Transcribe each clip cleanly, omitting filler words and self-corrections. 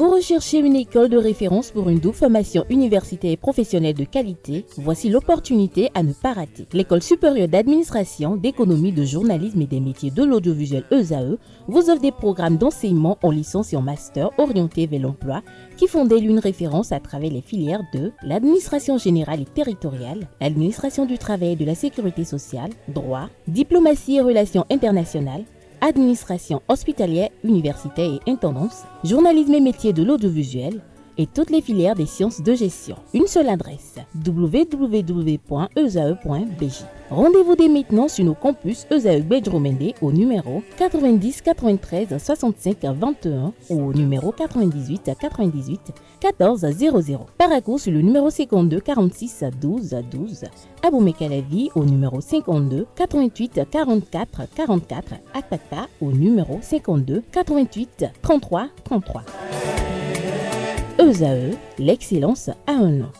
Vous recherchez une école de référence pour une double formation universitaire et professionnelle de qualité? Voici l'opportunité à ne pas rater. L'École supérieure d'administration, d'économie, de journalisme et des métiers de l'audiovisuel ESAE vous offre des programmes d'enseignement en licence et en master orientés vers l'emploi qui font d'elle une référence à travers les filières de l'administration générale et territoriale, l'administration du travail et de la sécurité sociale, droit, diplomatie et relations internationales, administration hospitalière, universitaire et intendance, journalisme et métiers de l'audiovisuel et toutes les filières des sciences de gestion. Une seule adresse, www.esae.bj. Rendez-vous dès maintenant sur nos campus ESAE Bedjromende au numéro 90 93 65 21 ou au numéro 98 98 14 00. Paracourt sur le numéro 52 46 12 12. Aboumé-Calavi au numéro 52 88 44 44. Akpaka au numéro 52 88 33 33. ESAE, l'excellence a un nom.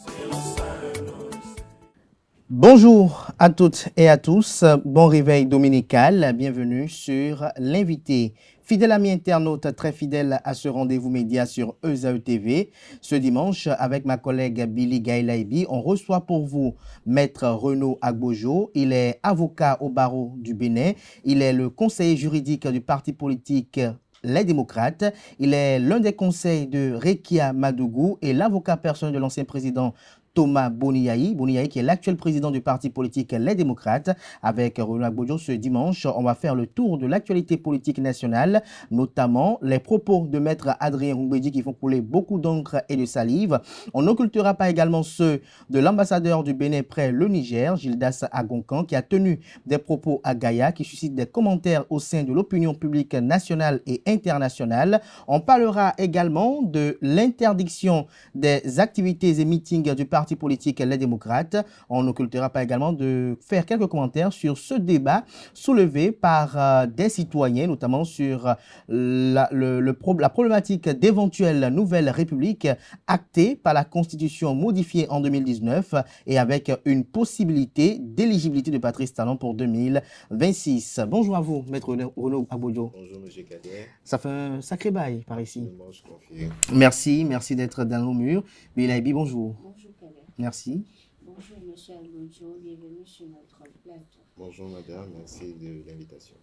Bonjour à toutes et à tous, bon réveil dominical, bienvenue sur l'invité. Fidèle ami internaute, très fidèle à ce rendez-vous média sur ESAE TV. Ce dimanche, avec ma collègue Billy Gaïlaïbi, on reçoit pour vous Maître Renaud Agbojo. Il est avocat au barreau du Bénin. Il est le conseiller juridique du parti politique Les Démocrates. Il est l'un des conseils de Rekia Madougou et l'avocat personnel de l'ancien président Thomas Boniaï qui est l'actuel président du parti politique Les Démocrates. Avec Renaud Agbojo, ce dimanche, on va faire le tour de l'actualité politique nationale, notamment les propos de Maître Adrien Roumbédi qui font couler beaucoup d'encre et de salive. On n'occultera pas également ceux de l'ambassadeur du Bénin près le Niger, Gildas Agoncan, qui a tenu des propos à Gaïa qui suscitent des commentaires au sein de l'opinion publique nationale et internationale. On parlera également de l'interdiction des activités et meetings du parti politique Les Démocrates. On n'occultera pas également de faire quelques commentaires sur ce débat soulevé par des citoyens, notamment sur la problématique d'éventuelles nouvelles républiques actées par la Constitution modifiée en 2019 et avec une possibilité d'éligibilité de Patrice Talon pour 2026. Bonjour à vous, Maître Renaud Agbojo. Bonjour, M. Kader. Ça fait un sacré bail par ici. Je confirme. Merci d'être dans nos murs. Bilaibi, bonjour. Bonjour, Kader. Merci. Bonjour, M. Agbojo. Bienvenue sur notre plateau. Bonjour, madame. Merci de l'invitation.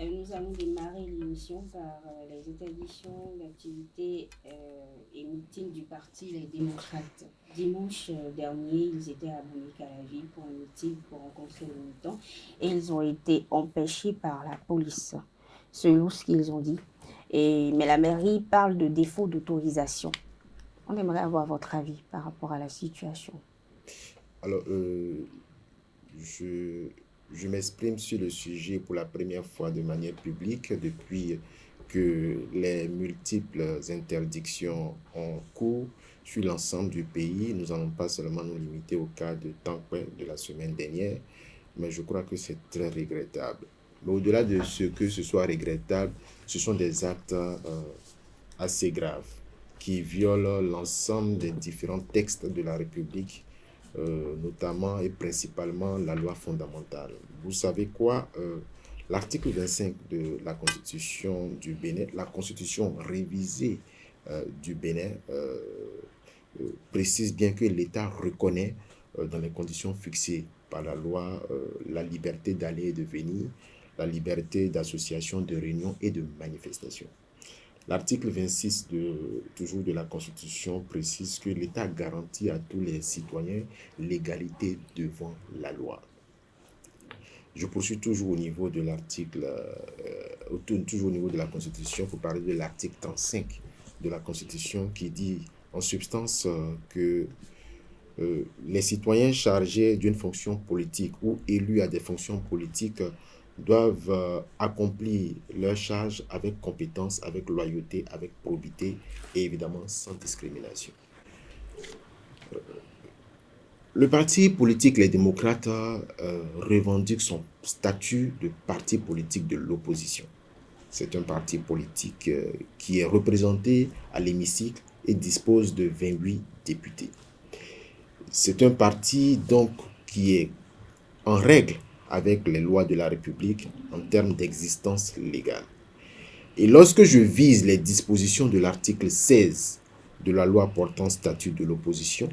Nous allons démarrer l'émission par les interdiction d'activités et meetings du parti Les Démocrates. Dimanche dernier, ils étaient à Aboumé-Calavi pour un meeting pour rencontrer les militants et ils ont été empêchés par la police, selon ce qu'ils ont dit. Mais la mairie parle de défaut d'autorisation. On aimerait avoir votre avis par rapport à la situation. Alors, je m'exprime sur le sujet pour la première fois de manière publique depuis que les multiples interdictions en cours sur l'ensemble du pays. Nous n'allons pas seulement nous limiter au cas de Tankoué de la semaine dernière, mais je crois que c'est très regrettable. Mais au-delà de ce que ce soit regrettable, ce sont des actes assez graves qui violent l'ensemble des différents textes de la République, notamment et principalement la loi fondamentale. Vous savez quoi? L'article 25 de la Constitution du Bénin, la Constitution révisée du Bénin, précise bien que l'État reconnaît dans les conditions fixées par la loi la liberté d'aller et de venir, la liberté d'association, de réunion et de manifestation. L'article 26 toujours de la Constitution précise que l'État garantit à tous les citoyens l'égalité devant la loi. Je poursuis toujours au niveau de l'article, toujours au niveau de la Constitution pour parler de l'article 35 de la Constitution qui dit en substance que les citoyens chargés d'une fonction politique ou élus à des fonctions politiques doivent accomplir leurs charges avec compétence, avec loyauté, avec probité et évidemment sans discrimination. Le parti politique Les Démocrates revendique son statut de parti politique de l'opposition. C'est un parti politique qui est représenté à l'hémicycle et dispose de 28 députés. C'est un parti donc qui est en règle avec les lois de la République en termes d'existence légale. Et lorsque je vise les dispositions de l'article 16 de la loi portant statut de l'opposition,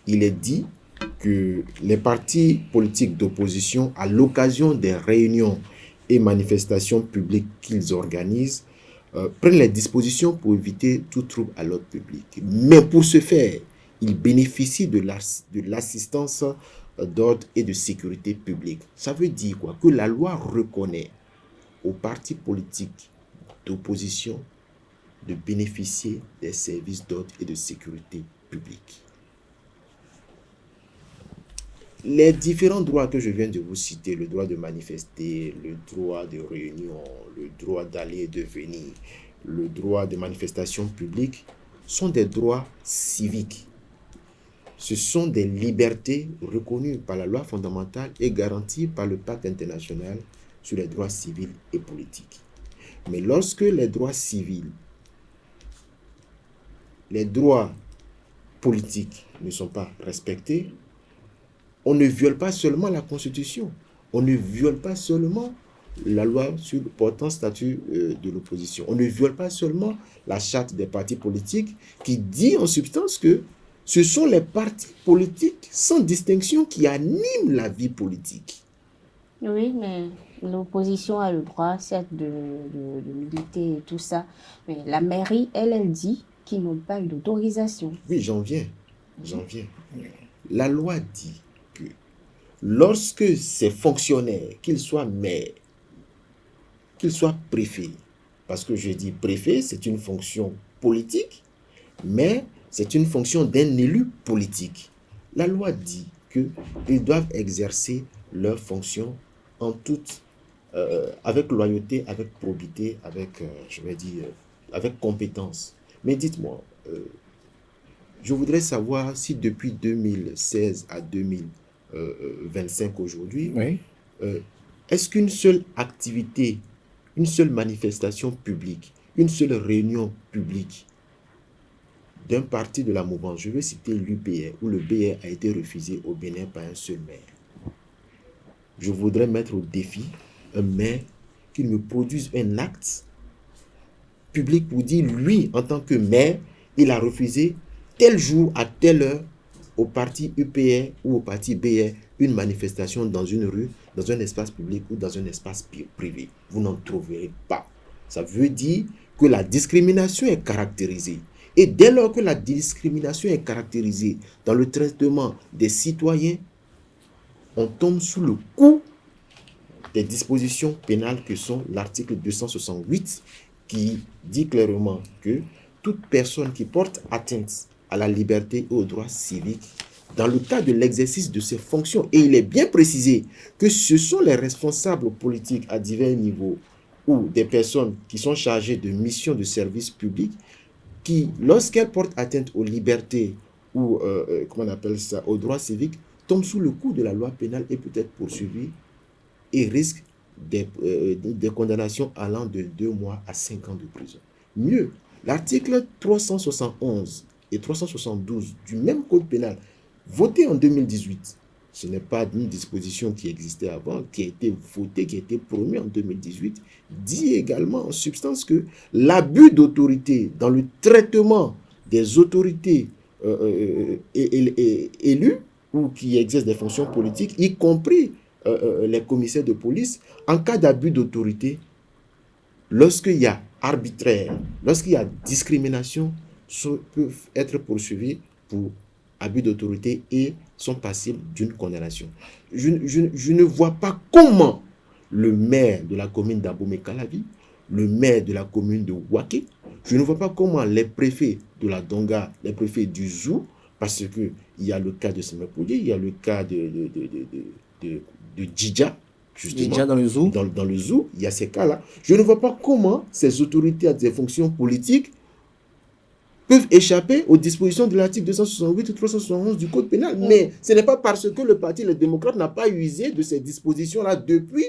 il est dit que les partis politiques d'opposition, à l'occasion des réunions et manifestations publiques qu'ils organisent, prennent les dispositions pour éviter tout trouble à l'ordre public. Mais pour ce faire, ils bénéficient de l'assistance d'ordre et de sécurité publique. Ça veut dire quoi? Que la loi reconnaît aux partis politiques d'opposition de bénéficier des services d'ordre et de sécurité publique. Les différents droits que je viens de vous citer, le droit de manifester, le droit de réunion, le droit d'aller et de venir, le droit de manifestation publique, sont des droits civiques. Ce sont des libertés reconnues par la loi fondamentale et garanties par le pacte international sur les droits civils et politiques. Mais lorsque les droits civils, les droits politiques ne sont pas respectés, on ne viole pas seulement la Constitution, on ne viole pas seulement la loi sur le portant statut de l'opposition, on ne viole pas seulement la charte des partis politiques qui dit en substance que ce sont les partis politiques sans distinction qui animent la vie politique. Oui, mais l'opposition a le droit, certes, de militer et tout ça. Mais la mairie, elle dit qu'ils n'ont pas eu d'autorisation. Oui, j'en viens. La loi dit que lorsque ces fonctionnaires, qu'ils soient maires, qu'ils soient préfets, parce que je dis préfet, c'est une fonction politique, mais c'est une fonction d'un élu politique. La loi dit qu'ils doivent exercer leurs fonctions en toute, avec loyauté, avec probité, avec, avec compétence. Mais dites-moi, je voudrais savoir si depuis 2016 à 2025 aujourd'hui, Oui. Est-ce qu'une seule activité, une seule manifestation publique, une seule réunion publique d'un parti de la mouvance, je veux citer l'UPR, où le BR a été refusé au Bénin par un seul maire. Je voudrais mettre au défi un maire qu'il me produise un acte public pour dire, lui, en tant que maire, il a refusé tel jour, à telle heure, au parti UPR ou au parti BR, une manifestation dans une rue, dans un espace public ou dans un espace privé. Vous n'en trouverez pas. Ça veut dire que la discrimination est caractérisée. Et dès lors que la discrimination est caractérisée dans le traitement des citoyens, on tombe sous le coup des dispositions pénales que sont l'article 268 qui dit clairement que toute personne qui porte atteinte à la liberté et aux droits civiques dans le cadre de l'exercice de ses fonctions, et il est bien précisé que ce sont les responsables politiques à divers niveaux ou des personnes qui sont chargées de missions de service public qui, lorsqu'elles portent atteinte aux libertés ou, comment on appelle ça, aux droits civiques, tombent sous le coup de la loi pénale et peut être poursuivies et risquent des condamnations allant de 2 mois à 5 ans de prison. Mieux, l'article 371 et 372 du même code pénal, voté en 2018, ce n'est pas une disposition qui existait avant, qui a été votée, qui a été promue en 2018, dit également en substance que l'abus d'autorité dans le traitement des autorités élues ou qui exercent des fonctions politiques, y compris les commissaires de police, en cas d'abus d'autorité, lorsqu'il y a arbitraire, lorsqu'il y a discrimination, peuvent être poursuivis pour abus d'autorité et sont passibles d'une condamnation. Je ne vois pas comment le maire de la commune d'Abomey-Calavi, le maire de la commune de Ouaké, je ne vois pas comment les préfets de la Donga, les préfets du Zou, parce qu'il y a le cas de Semepouli, il y a le cas de Djidja, justement, Djidja dans le Zou. Dans le Zou, il y a ces cas-là. Je ne vois pas comment ces autorités à des fonctions politiques peuvent échapper aux dispositions de l'article 268 ou 371 du Code pénal. Mais ce n'est pas parce que le Parti Les Démocrates n'a pas usé de ces dispositions-là depuis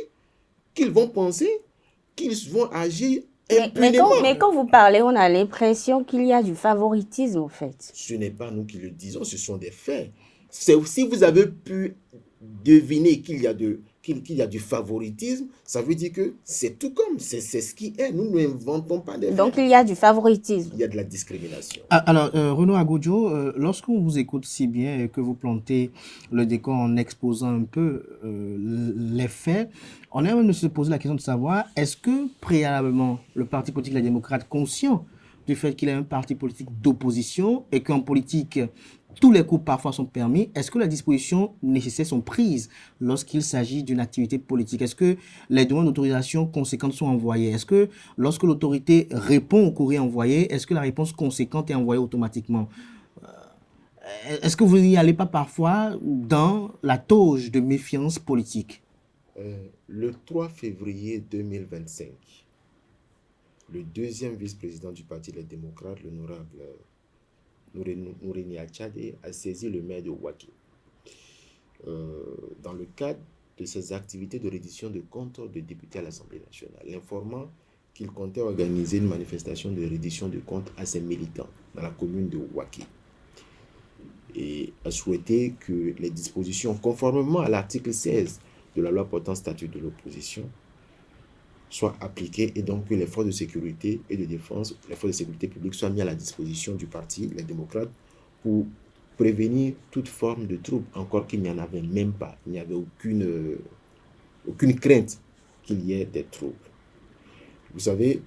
qu'ils vont penser qu'ils vont agir impunément. Mais quand vous parlez, on a l'impression qu'il y a du favoritisme, en fait. Ce n'est pas nous qui le disons, ce sont des faits. Si vous avez pu deviner qu'il y a qu'il y a du favoritisme, ça veut dire que c'est tout comme, c'est ce qui est. Nous n'inventons pas des faits. Donc, il y a du favoritisme. Il y a de la discrimination. Alors, Renaud Agodjo, lorsqu'on vous écoute si bien et que vous plantez le décor en exposant un peu les faits, on est même de se poser la question de savoir, est-ce que préalablement, le Parti politique Les Démocrates, conscient du fait qu'il est un parti politique d'opposition et qu'en politique, tous les coups parfois sont permis, est-ce que les dispositions nécessaires sont prises lorsqu'il s'agit d'une activité politique? Est-ce que les demandes d'autorisation conséquentes sont envoyées? Est-ce que lorsque l'autorité répond au courrier envoyé, est-ce que la réponse conséquente est envoyée automatiquement? Est-ce que vous n'y allez pas parfois dans la toge de méfiance politique? Le 3 février 2025, le deuxième vice-président du Parti Les Démocrates, l'honorable Nouréni Achadé, a saisi le maire de Ouaké dans le cadre de ses activités de reddition de comptes de députés à l'Assemblée nationale, l'informant qu'il comptait organiser une manifestation de reddition de comptes à ses militants dans la commune de Ouaké et a souhaité que les dispositions, conformément à l'article 16 de la loi portant statut de l'opposition, soient appliquées et donc que les forces de sécurité et de défense, les forces de sécurité publique soient mises à la disposition du parti, les démocrates, pour prévenir toute forme de trouble, encore qu'il n'y en avait même pas. Il n'y avait aucune crainte qu'il y ait des troubles. Vous savez,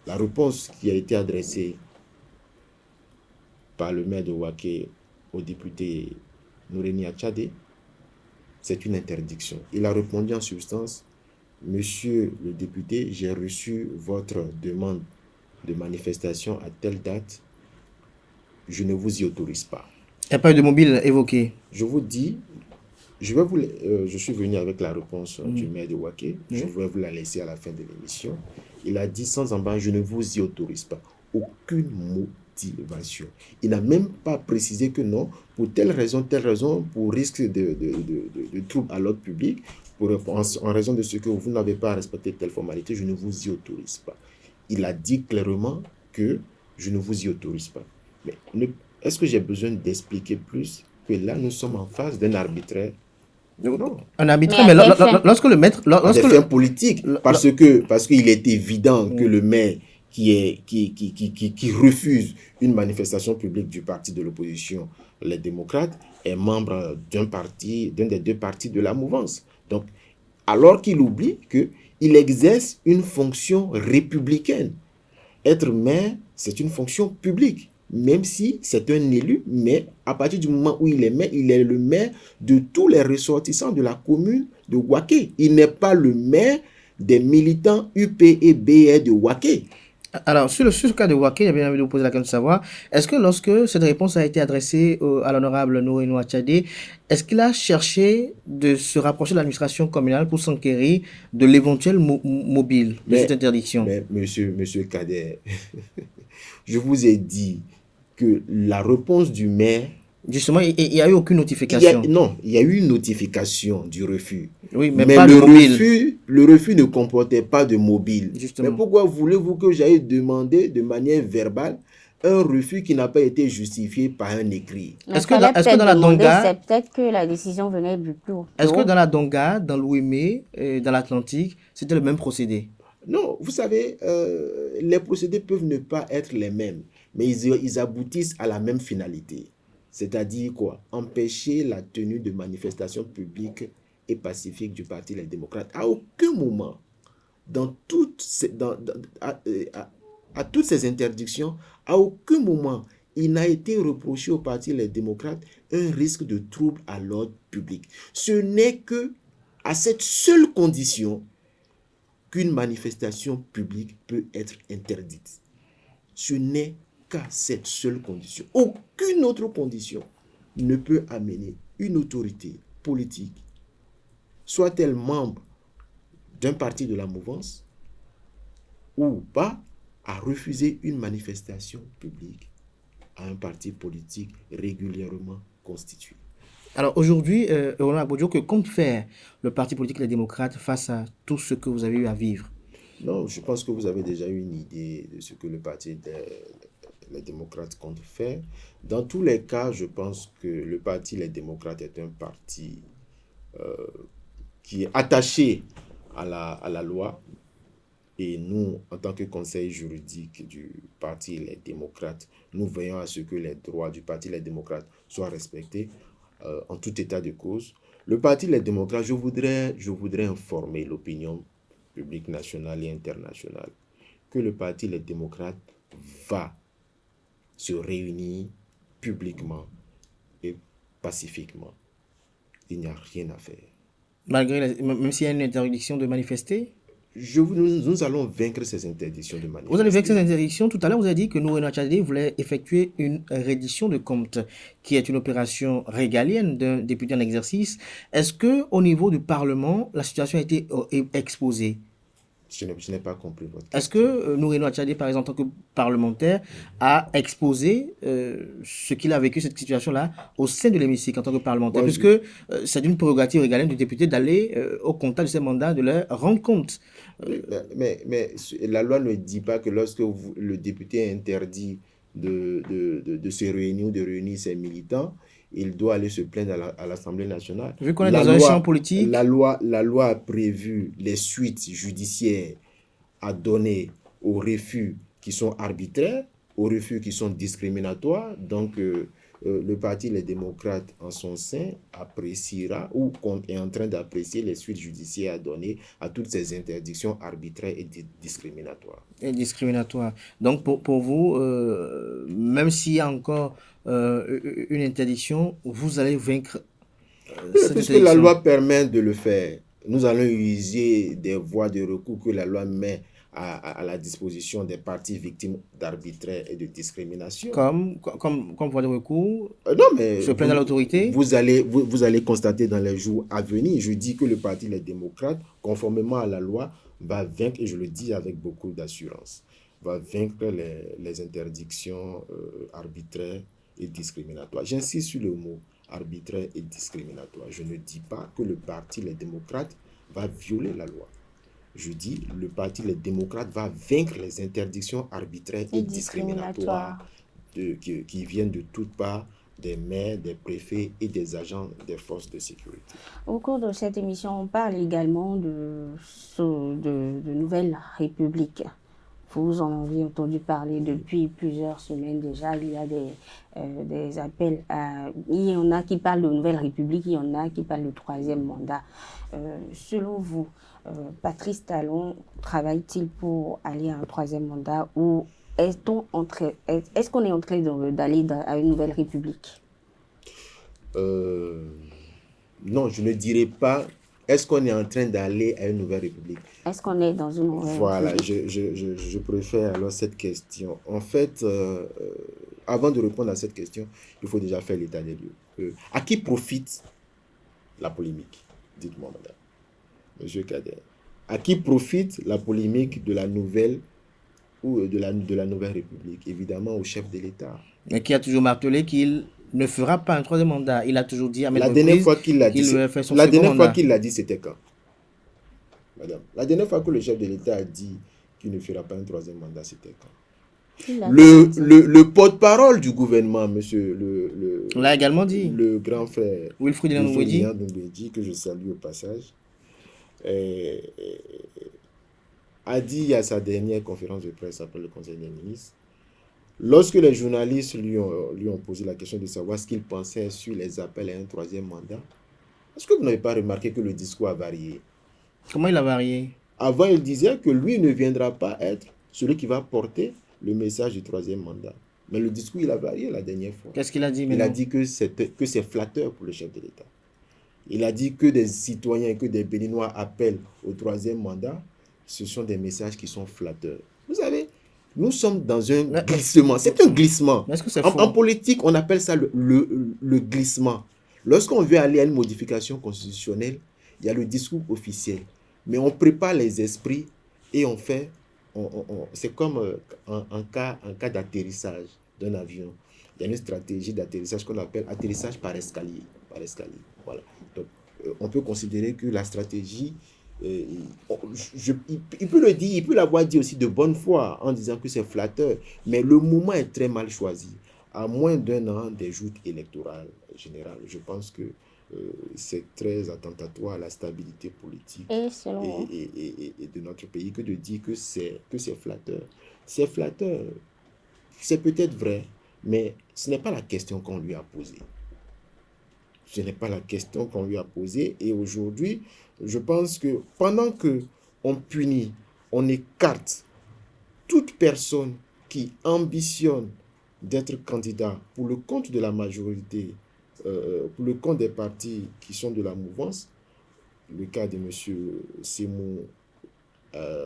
la réponse qui a été adressée par le maire de Ouaké au député Nouréni Achadé, c'est une interdiction. Il a répondu en substance: Monsieur le député, j'ai reçu votre demande de manifestation à telle date. Je ne vous y autorise pas. Il n'y a pas eu de mobile évoqué. Je vous dis, je suis venu avec la réponse du maire de Ouaké. Je vais vous la laisser à la fin de l'émission. Il a dit sans embâche: je ne vous y autorise pas. Aucune motivation. Il n'a même pas précisé que non, pour telle raison, pour risque de trouble à l'ordre public, en raison de ce que vous n'avez pas respecté telle formalité, je ne vous y autorise pas. Il a dit clairement que je ne vous y autorise pas. Mais est-ce que j'ai besoin d'expliquer plus que là, nous sommes en face d'un arbitraire? Non. Un arbitraire, mais lorsque le maître... Des fins politiques, parce qu'il est évident que le maire qui refuse une manifestation publique du parti de l'opposition, les démocrates, est membre d'un des deux partis de la mouvance. Donc, alors qu'il oublie qu'il exerce une fonction républicaine. Être maire, c'est une fonction publique, même si c'est un élu, mais à partir du moment où il est maire, il est le maire de tous les ressortissants de la commune de Ouaké. Il n'est pas le maire des militants UP et BR de Ouaké. Alors, sur le cas de Ouaké, j'ai bien envie de vous poser la question de savoir, est-ce que lorsque cette réponse a été adressée à l'honorable Nouréni Achadé, est-ce qu'il a cherché de se rapprocher de l'administration communale pour s'enquérir de l'éventuel mobile de cette interdiction? Mais monsieur Kader, je vous ai dit que la réponse du maire... Justement, il n'y a eu aucune notification. Il y a eu une notification du refus. Oui, mais pas le refus ne comportait pas de mobile. Justement. Mais pourquoi voulez-vous que j'aille demander de manière verbale un refus qui n'a pas été justifié par un écrit? Est-ce que dans la Donga... C'est peut-être que la décision venait du plus haut. Est-ce que dans la Donga, dans l'Ouémé, dans l'Atlantique, c'était le même procédé? Non, vous savez, les procédés peuvent ne pas être les mêmes, mais ils aboutissent à la même finalité. C'est-à-dire quoi? Empêcher la tenue de manifestations publiques et pacifiques du Parti Les Démocrates. À aucun moment, à toutes ces interdictions, à aucun moment, il n'a été reproché au Parti Les Démocrates un risque de trouble à l'ordre public. Ce n'est que à cette seule condition qu'une manifestation publique peut être interdite. Ce n'est qu'à cette seule condition. Aucune autre condition ne peut amener une autorité politique, soit-elle membre d'un parti de la mouvance ou pas, à refuser une manifestation publique à un parti politique régulièrement constitué. Alors aujourd'hui, Renaud Agodjo, que compte faire le Parti politique Les Démocrates face à tout ce que vous avez eu à vivre? Non, je pense que vous avez déjà eu une idée de ce que le Parti Les Démocrates compte faire. Dans tous les cas, je pense que le Parti Les Démocrates est un parti qui est attaché à la loi. Et nous, en tant que conseil juridique du Parti Les Démocrates, nous veillons à ce que les droits du Parti Les Démocrates soient respectés en tout état de cause. Le Parti Les Démocrates, je voudrais informer l'opinion publique nationale et internationale que le Parti Les Démocrates va se réunir publiquement et pacifiquement. Il n'y a rien à faire. Même s'il y a une interdiction de manifester? Nous allons vaincre ces interdictions de manifester. Vous allez vaincre ces interdictions. Tout à l'heure, vous avez dit que Noureno Tchadé voulait effectuer une reddition de comptes, qui est une opération régalienne d'un député en exercice. Est-ce qu'au niveau du Parlement, la situation a été exposée? Je n'ai pas compris votre question. Est-ce que Noureno Tchadé, par exemple, en tant que parlementaire, a exposé ce qu'il a vécu, cette situation-là, au sein de l'hémicycle en tant que parlementaire? Puisque c'est une prérogative régalienne du député d'aller au contact de ses mandats, de leur rendre compte. Mais la loi ne dit pas que lorsque le député est interdit de se réunir ou de réunir ses militants, il doit aller se plaindre à l'Assemblée nationale. Vu qu'on est dans un champ politique. La loi a prévu les suites judiciaires à donner aux refus qui sont arbitraires, aux refus qui sont discriminatoires. Donc, le Parti Les Démocrates, en son sein, appréciera ou est en train d'apprécier les suites judiciaires à donner à toutes ces interdictions arbitraires et discriminatoires. Donc, pour vous, même s'il y a encore une interdiction, vous allez vaincre cette puisque interdiction. La loi permet de le faire. Nous allons user des voies de recours que la loi met à la disposition des parties victimes d'arbitraire et de discrimination. Comme voie de recours, Non, mais se plaindre à l'autorité. Vous allez constater dans les jours à venir. Je dis que le Parti Les Démocrates, conformément à la loi, va vaincre, et je le dis avec beaucoup d'assurance, va vaincre les interdictions arbitraires et discriminatoires. J'insiste sur le mot arbitraire et discriminatoire. Je ne dis pas que le Parti Les Démocrates va violer la loi. Je dis le Parti Les Démocrates va vaincre les interdictions arbitraires et discriminatoires qui viennent de toutes parts, des maires, des préfets et des agents des forces de sécurité. Au cours de cette émission, on parle également de Nouvelle République. Vous en avez entendu parler depuis plusieurs semaines déjà. Il y a des appels il y en a qui parlent de Nouvelle République, il y en a qui parlent de troisième mandat. Selon vous, Patrice Talon travaille-t-il pour aller à un troisième mandat ou est-ce qu'on est en train d'aller à une Nouvelle République? Non, je ne dirais pas. Est-ce qu'on est en train d'aller à une Nouvelle République? Est-ce qu'on est dans une Nouvelle République? Voilà, je préfère alors cette question. En fait, avant de répondre à cette question, il faut déjà faire l'état des lieux. À qui profite la polémique? Dites-moi, madame. Monsieur Kader. À qui profite la polémique de la nouvelle ou de la Nouvelle République? Évidemment, au chef de l'État. Mais qui a toujours martelé qu'il ne fera pas un troisième mandat. Il a toujours dit à la dernière fois qu'il l'a dit, c'était quand? Madame, la dernière fois que le chef de l'État a dit qu'il ne fera pas un troisième mandat, c'était quand? Le porte-parole du gouvernement, monsieur l'a également dit. Le grand frère Wilfried Ndoumbédi, que je salue au passage, a dit à sa dernière conférence de presse après le Conseil des ministres, lorsque les journalistes lui ont posé la question de savoir ce qu'il pensait sur les appels à un troisième mandat, est-ce que vous n'avez pas remarqué que le discours a varié? Comment il a varié? Avant, il disait que lui ne viendra pas être celui qui va porter le message du troisième mandat. Mais le discours, il a varié la dernière fois. Qu'est-ce qu'il a dit maintenant? Il a dit que c'est flatteur pour le chef de l'État. Il a dit que des citoyens, que des Béninois appellent au troisième mandat. Ce sont des messages qui sont flatteurs. Vous savez, nous sommes dans un glissement. C'est un glissement. Est-ce que c'est faux? En politique, on appelle ça le glissement. Lorsqu'on veut aller à une modification constitutionnelle, il y a le discours officiel. Mais on prépare les esprits et on fait... c'est comme en cas d'atterrissage d'un avion. Il y a une stratégie d'atterrissage qu'on appelle atterrissage par escalier. Voilà. Donc, on peut considérer que la stratégie, il peut le dire, il peut l'avoir dit aussi de bonne foi en disant que c'est flatteur, mais le moment est très mal choisi. À moins d'un an des joutes électorales générales, je pense que c'est très attentatoire à la stabilité politique Et selon et de notre pays que de dire que c'est flatteur. C'est flatteur. C'est peut-être vrai, mais ce n'est pas la question qu'on lui a posée. Ce n'est pas la question qu'on lui a posée. Et aujourd'hui, je pense que pendant qu'on punit, on écarte toute personne qui ambitionne d'être candidat pour le compte de la majorité, pour le compte des partis qui sont de la mouvance, le cas de M.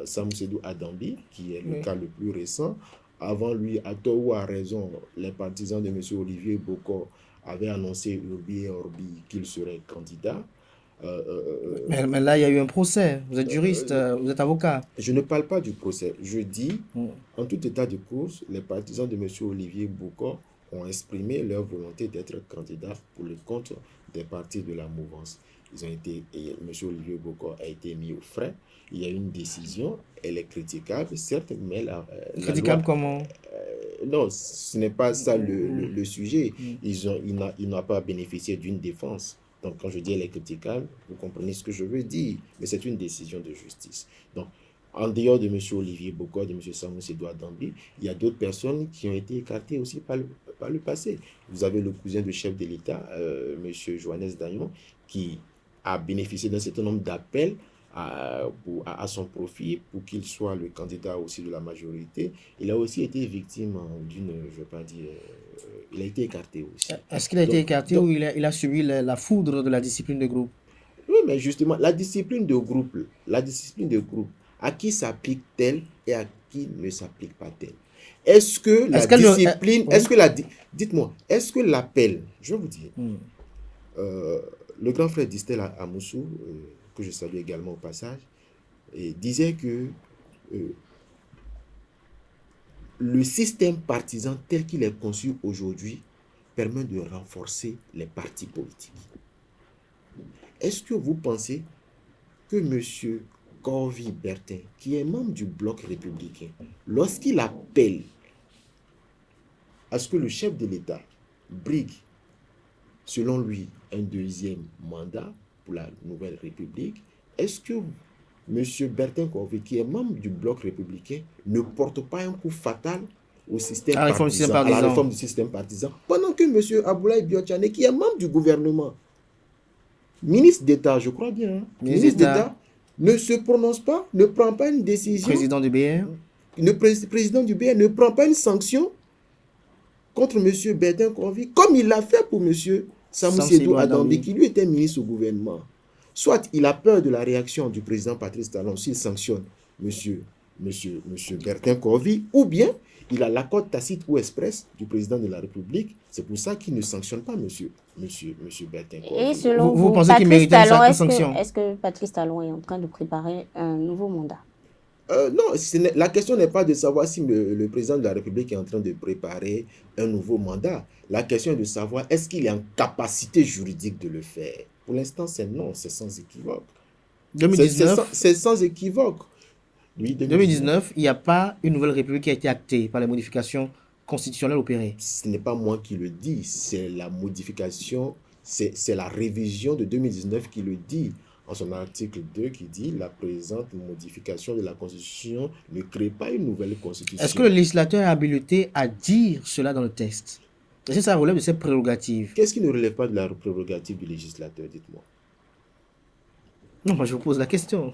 Samoussedou Adambi, qui est le cas le plus récent. Avant lui, à tort ou à raison, les partisans de M. Olivier Bokor avaient annoncé Urbi et Orbi qu'il serait candidat. Mais là, il y a eu un procès. Vous êtes juriste, vous êtes avocat. Je ne parle pas du procès. Je dis, en tout état de cause, les partisans de M. Olivier Bokor ont exprimé leur volonté d'être candidats pour le compte des partis de la mouvance. M. Olivier Bokor a été mis au frais. Il y a une décision, elle est critiquable, certes, mais critiquable comment non, ce n'est pas ça le sujet. Il n'a pas bénéficié d'une défense. Donc, quand je dis elle est critiquable, vous comprenez ce que je veux dire. Mais c'est une décision de justice. Donc, en dehors de M. Olivier Bokor, de M. Samoussedou Adambi, il y a d'autres personnes qui ont été écartées aussi par le passé. Vous avez le cousin du chef de l'État, M. Johannes Dagnon, qui a bénéficié d'un certain nombre d'appels à son profit pour qu'il soit le candidat aussi de la majorité. Il a aussi été victime d'une, je ne vais pas dire, il a été écarté aussi. Est-ce qu'il a été écarté ou il a subi la foudre de la discipline de groupe? Oui, mais justement, la discipline de groupe, à qui s'applique-t-elle et à qui ne s'applique pas telle? Est-ce que la discipline, dites-moi, est-ce que l'appel, je vais vous dire, le grand frère d'Istel à Moussou, que je salue également au passage, disait que le système partisan tel qu'il est conçu aujourd'hui permet de renforcer les partis politiques. Est-ce que vous pensez que M. Corvi Bertin, qui est membre du bloc républicain, lorsqu'il appelle à ce que le chef de l'État brigue, selon lui, un deuxième mandat pour la nouvelle République, est-ce que M. Bertin Corvi, qui est membre du bloc républicain, ne porte pas un coup fatal au système à la réforme du système partisan, pendant que M. Aboulaye Biotchane, qui est membre du gouvernement, ministre d'État, je crois bien, ministre d'État, ne se prononce pas, ne prend pas une décision. Président du BR. Le président du BR ne prend pas une sanction contre M. Bertin Corvi, comme il l'a fait pour M. Samoussedou Adambi, qui lui était ministre au gouvernement. Soit il a peur de la réaction du président Patrice Talon s'il sanctionne M. Bertin Corvi, ou bien il a l'accord tacite ou express du président de la République. C'est pour ça qu'il ne sanctionne pas M. Bertin Corvi. Et selon vous pensez qu'il méritait une sanction? Est-ce que Patrice Talon est en train de préparer un nouveau mandat? Non, la question n'est pas de savoir si le président de la République est en train de préparer un nouveau mandat. La question est de savoir est-ce qu'il est en capacité juridique de le faire. Pour l'instant, c'est non, c'est sans équivoque. 2019, c'est sans équivoque. Oui, 2019, il n'y a pas une nouvelle République qui a été actée par les modifications constitutionnelles opérées. Ce n'est pas moi qui le dis, c'est la modification, c'est la révision de 2019 qui le dit. En son article 2 qui dit la présente modification de la Constitution ne crée pas une nouvelle Constitution. Est-ce que le législateur est habilité à dire cela dans le texte? Est-ce que ça relève de ses prérogatives? Qu'est-ce qui ne relève pas de la prérogative du législateur, dites-moi? Non, moi je vous pose la question.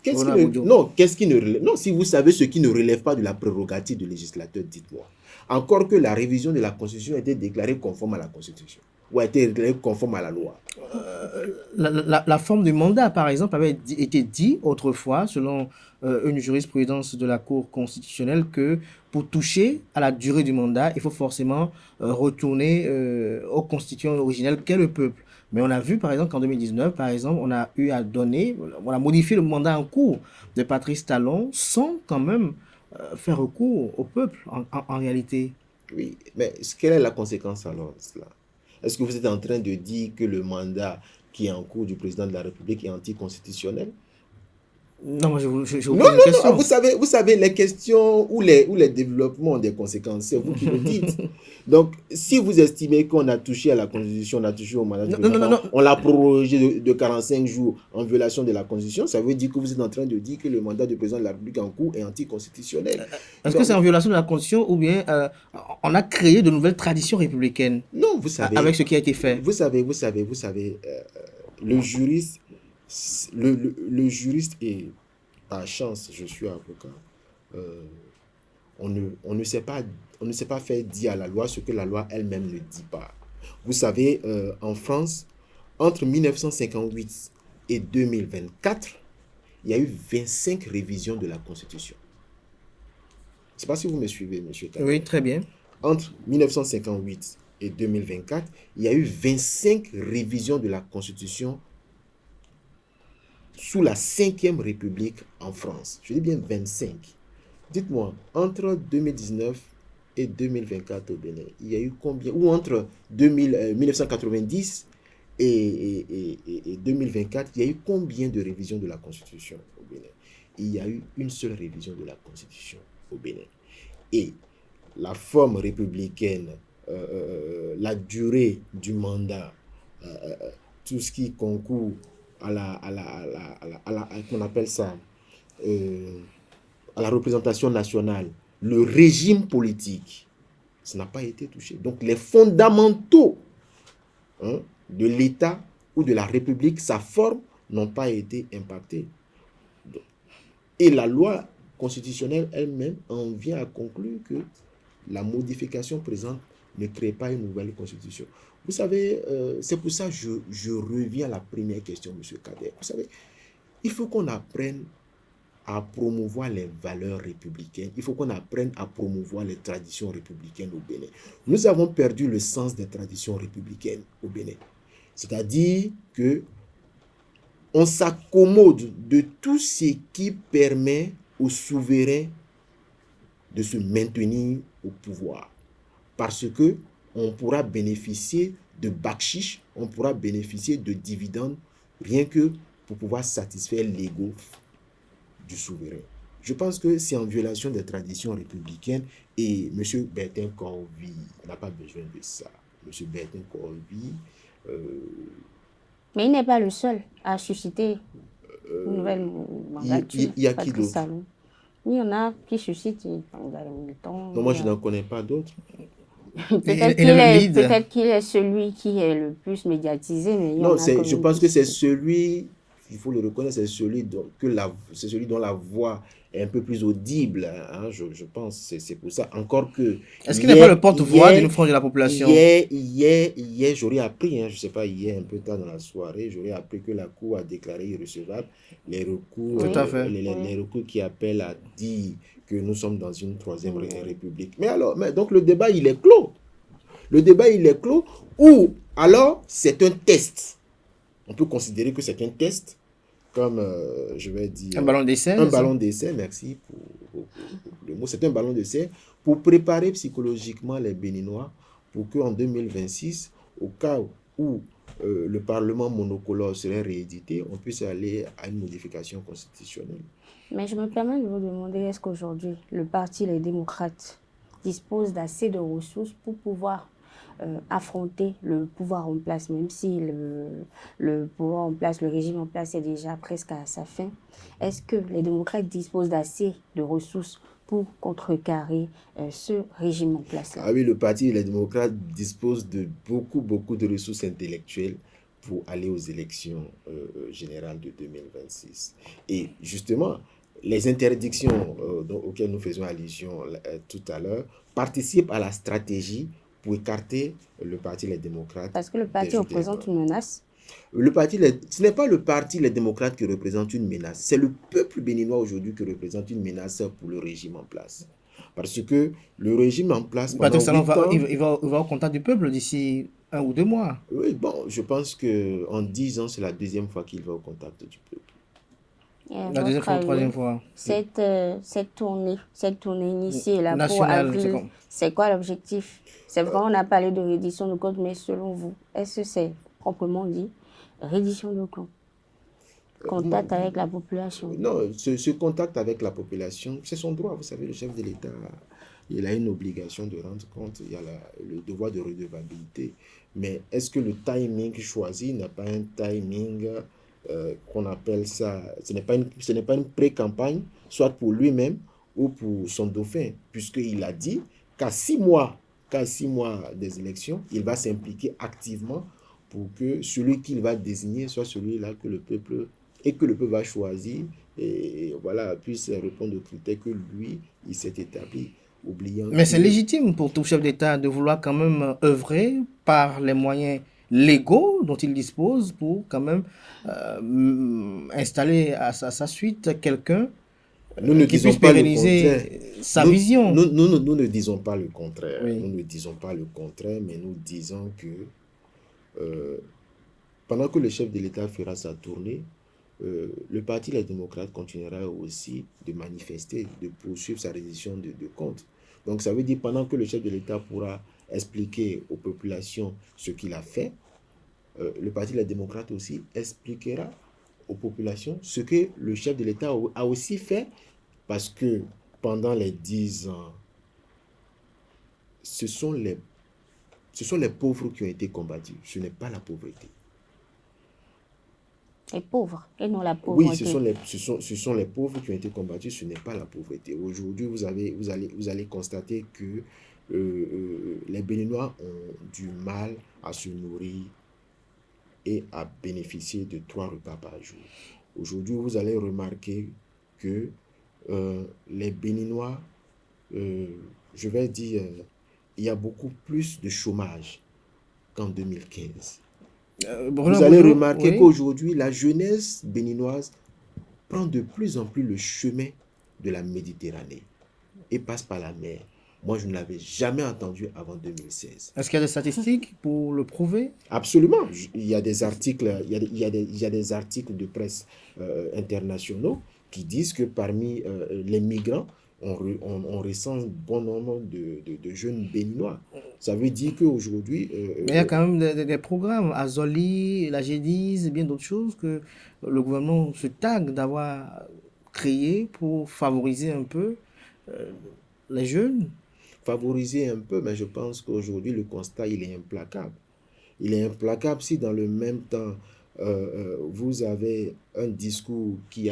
Qu'est-ce qui ne relève? Non, si vous savez ce qui ne relève pas de la prérogative du législateur, dites-moi. Encore que la révision de la Constitution a été déclarée conforme à la Constitution. Ou a été conforme à la loi. La forme du mandat, par exemple, avait été dit autrefois, selon une jurisprudence de la Cour constitutionnelle, que pour toucher à la durée du mandat, il faut forcément retourner au constituant originel qu'est le peuple. Mais on a vu, par exemple, qu'en 2019, par exemple, on a eu à donner, on a modifié le mandat en cours de Patrice Talon sans quand même faire recours au peuple, en réalité. Oui, mais quelle est la conséquence alors de cela? Est-ce que vous êtes en train de dire que le mandat qui est en cours du président de la République est anticonstitutionnel? Non, moi, je vous Non, pose non, une non, question. vous savez, les questions ou les développements ont des conséquences, c'est vous qui le dites. Donc, si vous estimez qu'on a touché à la Constitution, on a touché au mandat du Non, non, non, président, non. on l'a prorogé de 45 jours en violation de la Constitution, ça veut dire que vous êtes en train de dire que le mandat du président de la République en cours est anticonstitutionnel. Est-ce que Non, c'est en violation de la Constitution ou bien on a créé de nouvelles traditions républicaines non, vous savez, avec ce qui a été fait? vous savez, le juriste, le juriste et par chance, je suis avocat, on ne sait pas faire dire à la loi ce que la loi elle-même ne dit pas. Vous savez, en France, entre 1958 et 2024, il y a eu 25 révisions de la Constitution. Je ne sais pas si vous me suivez, monsieur Kader. Oui, très bien. Entre 1958 et 2024, il y a eu 25 révisions de la Constitution sous la 5e République en France. Je dis bien 25. Dites-moi, entre 2019 et 2024 au Bénin, il y a eu combien? Ou entre 1990 et 2024, il y a eu combien de révisions de la Constitution au Bénin? Il y a eu une seule révision de la Constitution au Bénin. Et la forme républicaine, la durée du mandat, tout ce qui concourt qu'on appelle ça, à la représentation nationale, le régime politique, ça n'a pas été touché. Donc les fondamentaux de l'État ou de la République, sa forme, n'ont pas été impactés. Et la loi constitutionnelle elle-même en vient à conclure que la modification présente ne crée pas une nouvelle constitution. Vous savez, c'est pour ça que je reviens à la première question, M. Kader. Vous savez, il faut qu'on apprenne à promouvoir les valeurs républicaines. Il faut qu'on apprenne à promouvoir les traditions républicaines au Bénin. Nous avons perdu le sens des traditions républicaines au Bénin. C'est-à-dire que on s'accommode de tout ce qui permet aux souverains de se maintenir au pouvoir. Parce que on pourra bénéficier de bakchiches, on pourra bénéficier de dividendes, rien que pour pouvoir satisfaire l'ego du souverain. Je pense que c'est en violation des traditions républicaines et M. Bertin Corvy n'a pas besoin de ça. M. Bertin Corvy... Mais il n'est pas le seul à susciter une nouvelle mandature. Il y a qui d'autre? Il y en a qui suscitent Non, moi je n'en connais pas d'autres. Peut-être qu'il est celui qui est le plus médiatisé. Mais non, je pense que c'est celui, il faut le reconnaître, c'est celui dont la voix est un peu plus audible. Hein, je pense, c'est pour ça. Encore que... Est-ce qu'il n'est pas le porte-voix d'une frange de la population? Hier, j'aurais appris, je ne sais pas, hier, un peu tard dans la soirée, j'aurais appris que la Cour a déclaré irrecevable les recours, les recours qui appellent à dire que nous sommes dans une troisième république. Mais donc le débat, il est clos. Le débat, il est clos, ou alors c'est un test. On peut considérer que c'est un test, comme je vais dire... Un ballon d'essai. Un ballon d'essai, merci pour le mot. C'est un ballon d'essai pour préparer psychologiquement les Béninois pour qu'en 2026, au cas où le Parlement monocolore serait réédité, on puisse aller à une modification constitutionnelle. Mais je me permets de vous demander, est-ce qu'aujourd'hui, le Parti Les Démocrates dispose d'assez de ressources pour pouvoir affronter le pouvoir en place, même si le pouvoir en place, le régime en place est déjà presque à sa fin. Est-ce que les démocrates disposent d'assez de ressources pour contrecarrer ce régime en place là? Ah oui, le Parti Les Démocrates dispose de beaucoup de ressources intellectuelles pour aller aux élections générales de 2026. Et justement, les interdictions auxquelles nous faisons allusion tout à l'heure participent à la stratégie pour écarter le Parti Les Démocrates. Parce que le parti représente une menace. Ce n'est pas le Parti Les Démocrates qui représente une menace, c'est le peuple béninois aujourd'hui qui représente une menace pour le régime en place. Parce que le régime en place, pendant 8 ans... Il va au contact du peuple d'ici 1 ou 2 mois. Oui, bon, je pense qu'en 10 ans, c'est la deuxième fois qu'il va au contact du peuple. La deuxième fois ou troisième fois. Cette tournée initiée là pour avril, c'est quoi l'objectif? C'est vrai, on a parlé de reddition de comptes, mais selon vous, est-ce que c'est proprement dit reddition de comptes? Contact avec la population. Non, ce contact avec la population, c'est son droit. Vous savez, le chef de l'État, il a une obligation de rendre compte, il y a le devoir de redevabilité. Mais est-ce que le timing choisi n'a pas un timing qu'on appelle ça, ce n'est pas une pré-campagne, soit pour lui-même ou pour son dauphin, puisqu'il a dit qu'à 6 mois des élections, il va s'impliquer activement pour que celui qu'il va désigner soit celui-là que le peuple va choisir et voilà, puisse répondre aux critères que lui, il s'est établi. Mais c'est légitime pour tout chef d'État de vouloir quand même œuvrer par les moyens légaux dont il dispose pour quand même installer à sa suite quelqu'un qui puisse pérenniser sa vision. Nous ne disons pas le contraire. Oui. Nous ne disons pas le contraire, mais nous disons que pendant que le chef de l'État fera sa tournée, le Parti Les Démocrates continuera aussi de manifester, de poursuivre sa reddition de comptes. Donc ça veut dire pendant que le chef de l'État pourra expliquer aux populations ce qu'il a fait, le Parti Les Démocrates aussi expliquera aux populations ce que le chef de l'État a aussi fait, parce que pendant les 10 ans, ce sont les pauvres qui ont été combattus, ce n'est pas la pauvreté. Les pauvres et non la pauvreté. Oui, ce sont les pauvres qui ont été combattus, ce n'est pas la pauvreté. Aujourd'hui, vous allez constater que les Béninois ont du mal à se nourrir et à bénéficier de 3 repas par jour. Aujourd'hui, vous allez remarquer que les Béninois, je vais dire, il y a beaucoup plus de chômage qu'en 2015. Vous allez remarquer qu'aujourd'hui, la jeunesse béninoise prend de plus en plus le chemin de la Méditerranée et passe par la mer. Moi, je ne l'avais jamais entendu avant 2016. Est-ce qu'il y a des statistiques pour le prouver? Absolument. Il y a des articles, il y a des articles de presse internationaux qui disent que parmi les migrants, on ressent un bon nombre de jeunes béninois. Ça veut dire qu'aujourd'hui... il y a quand même des programmes, Azoli, la G10 et bien d'autres choses que le gouvernement se targue d'avoir créé pour favoriser un peu les jeunes. Favoriser un peu, mais je pense qu'aujourd'hui, le constat, il est implacable. Il est implacable si dans le même temps, vous avez un discours qui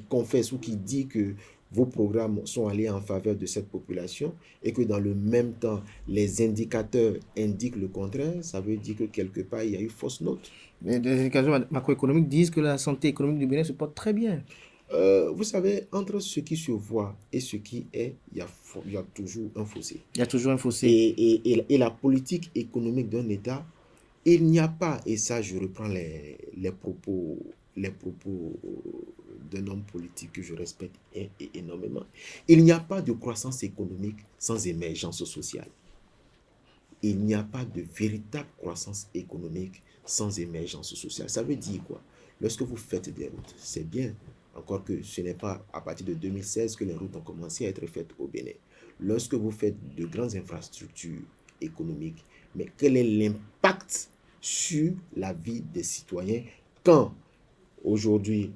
confesse ou qui dit que vos programmes sont allés en faveur de cette population et que dans le même temps, les indicateurs indiquent le contraire, ça veut dire que quelque part, il y a eu fausse note. Les indicateurs macroéconomiques disent que la santé économique du Bénin se porte très bien. Vous savez, entre ce qui se voit et ce qui est, il y a toujours un fossé. Il y a toujours un fossé. Et la politique économique d'un État, il n'y a pas, et ça je reprends les propos d'un homme politique que je respecte énormément, il n'y a pas de croissance économique sans émergence sociale. Il n'y a pas de véritable croissance économique sans émergence sociale. Ça veut dire quoi? Lorsque vous faites des routes, c'est bien. Encore que ce n'est pas à partir de 2016 que les routes ont commencé à être faites au Bénin. Lorsque vous faites de grandes infrastructures économiques, mais quel est l'impact sur la vie des citoyens quand aujourd'hui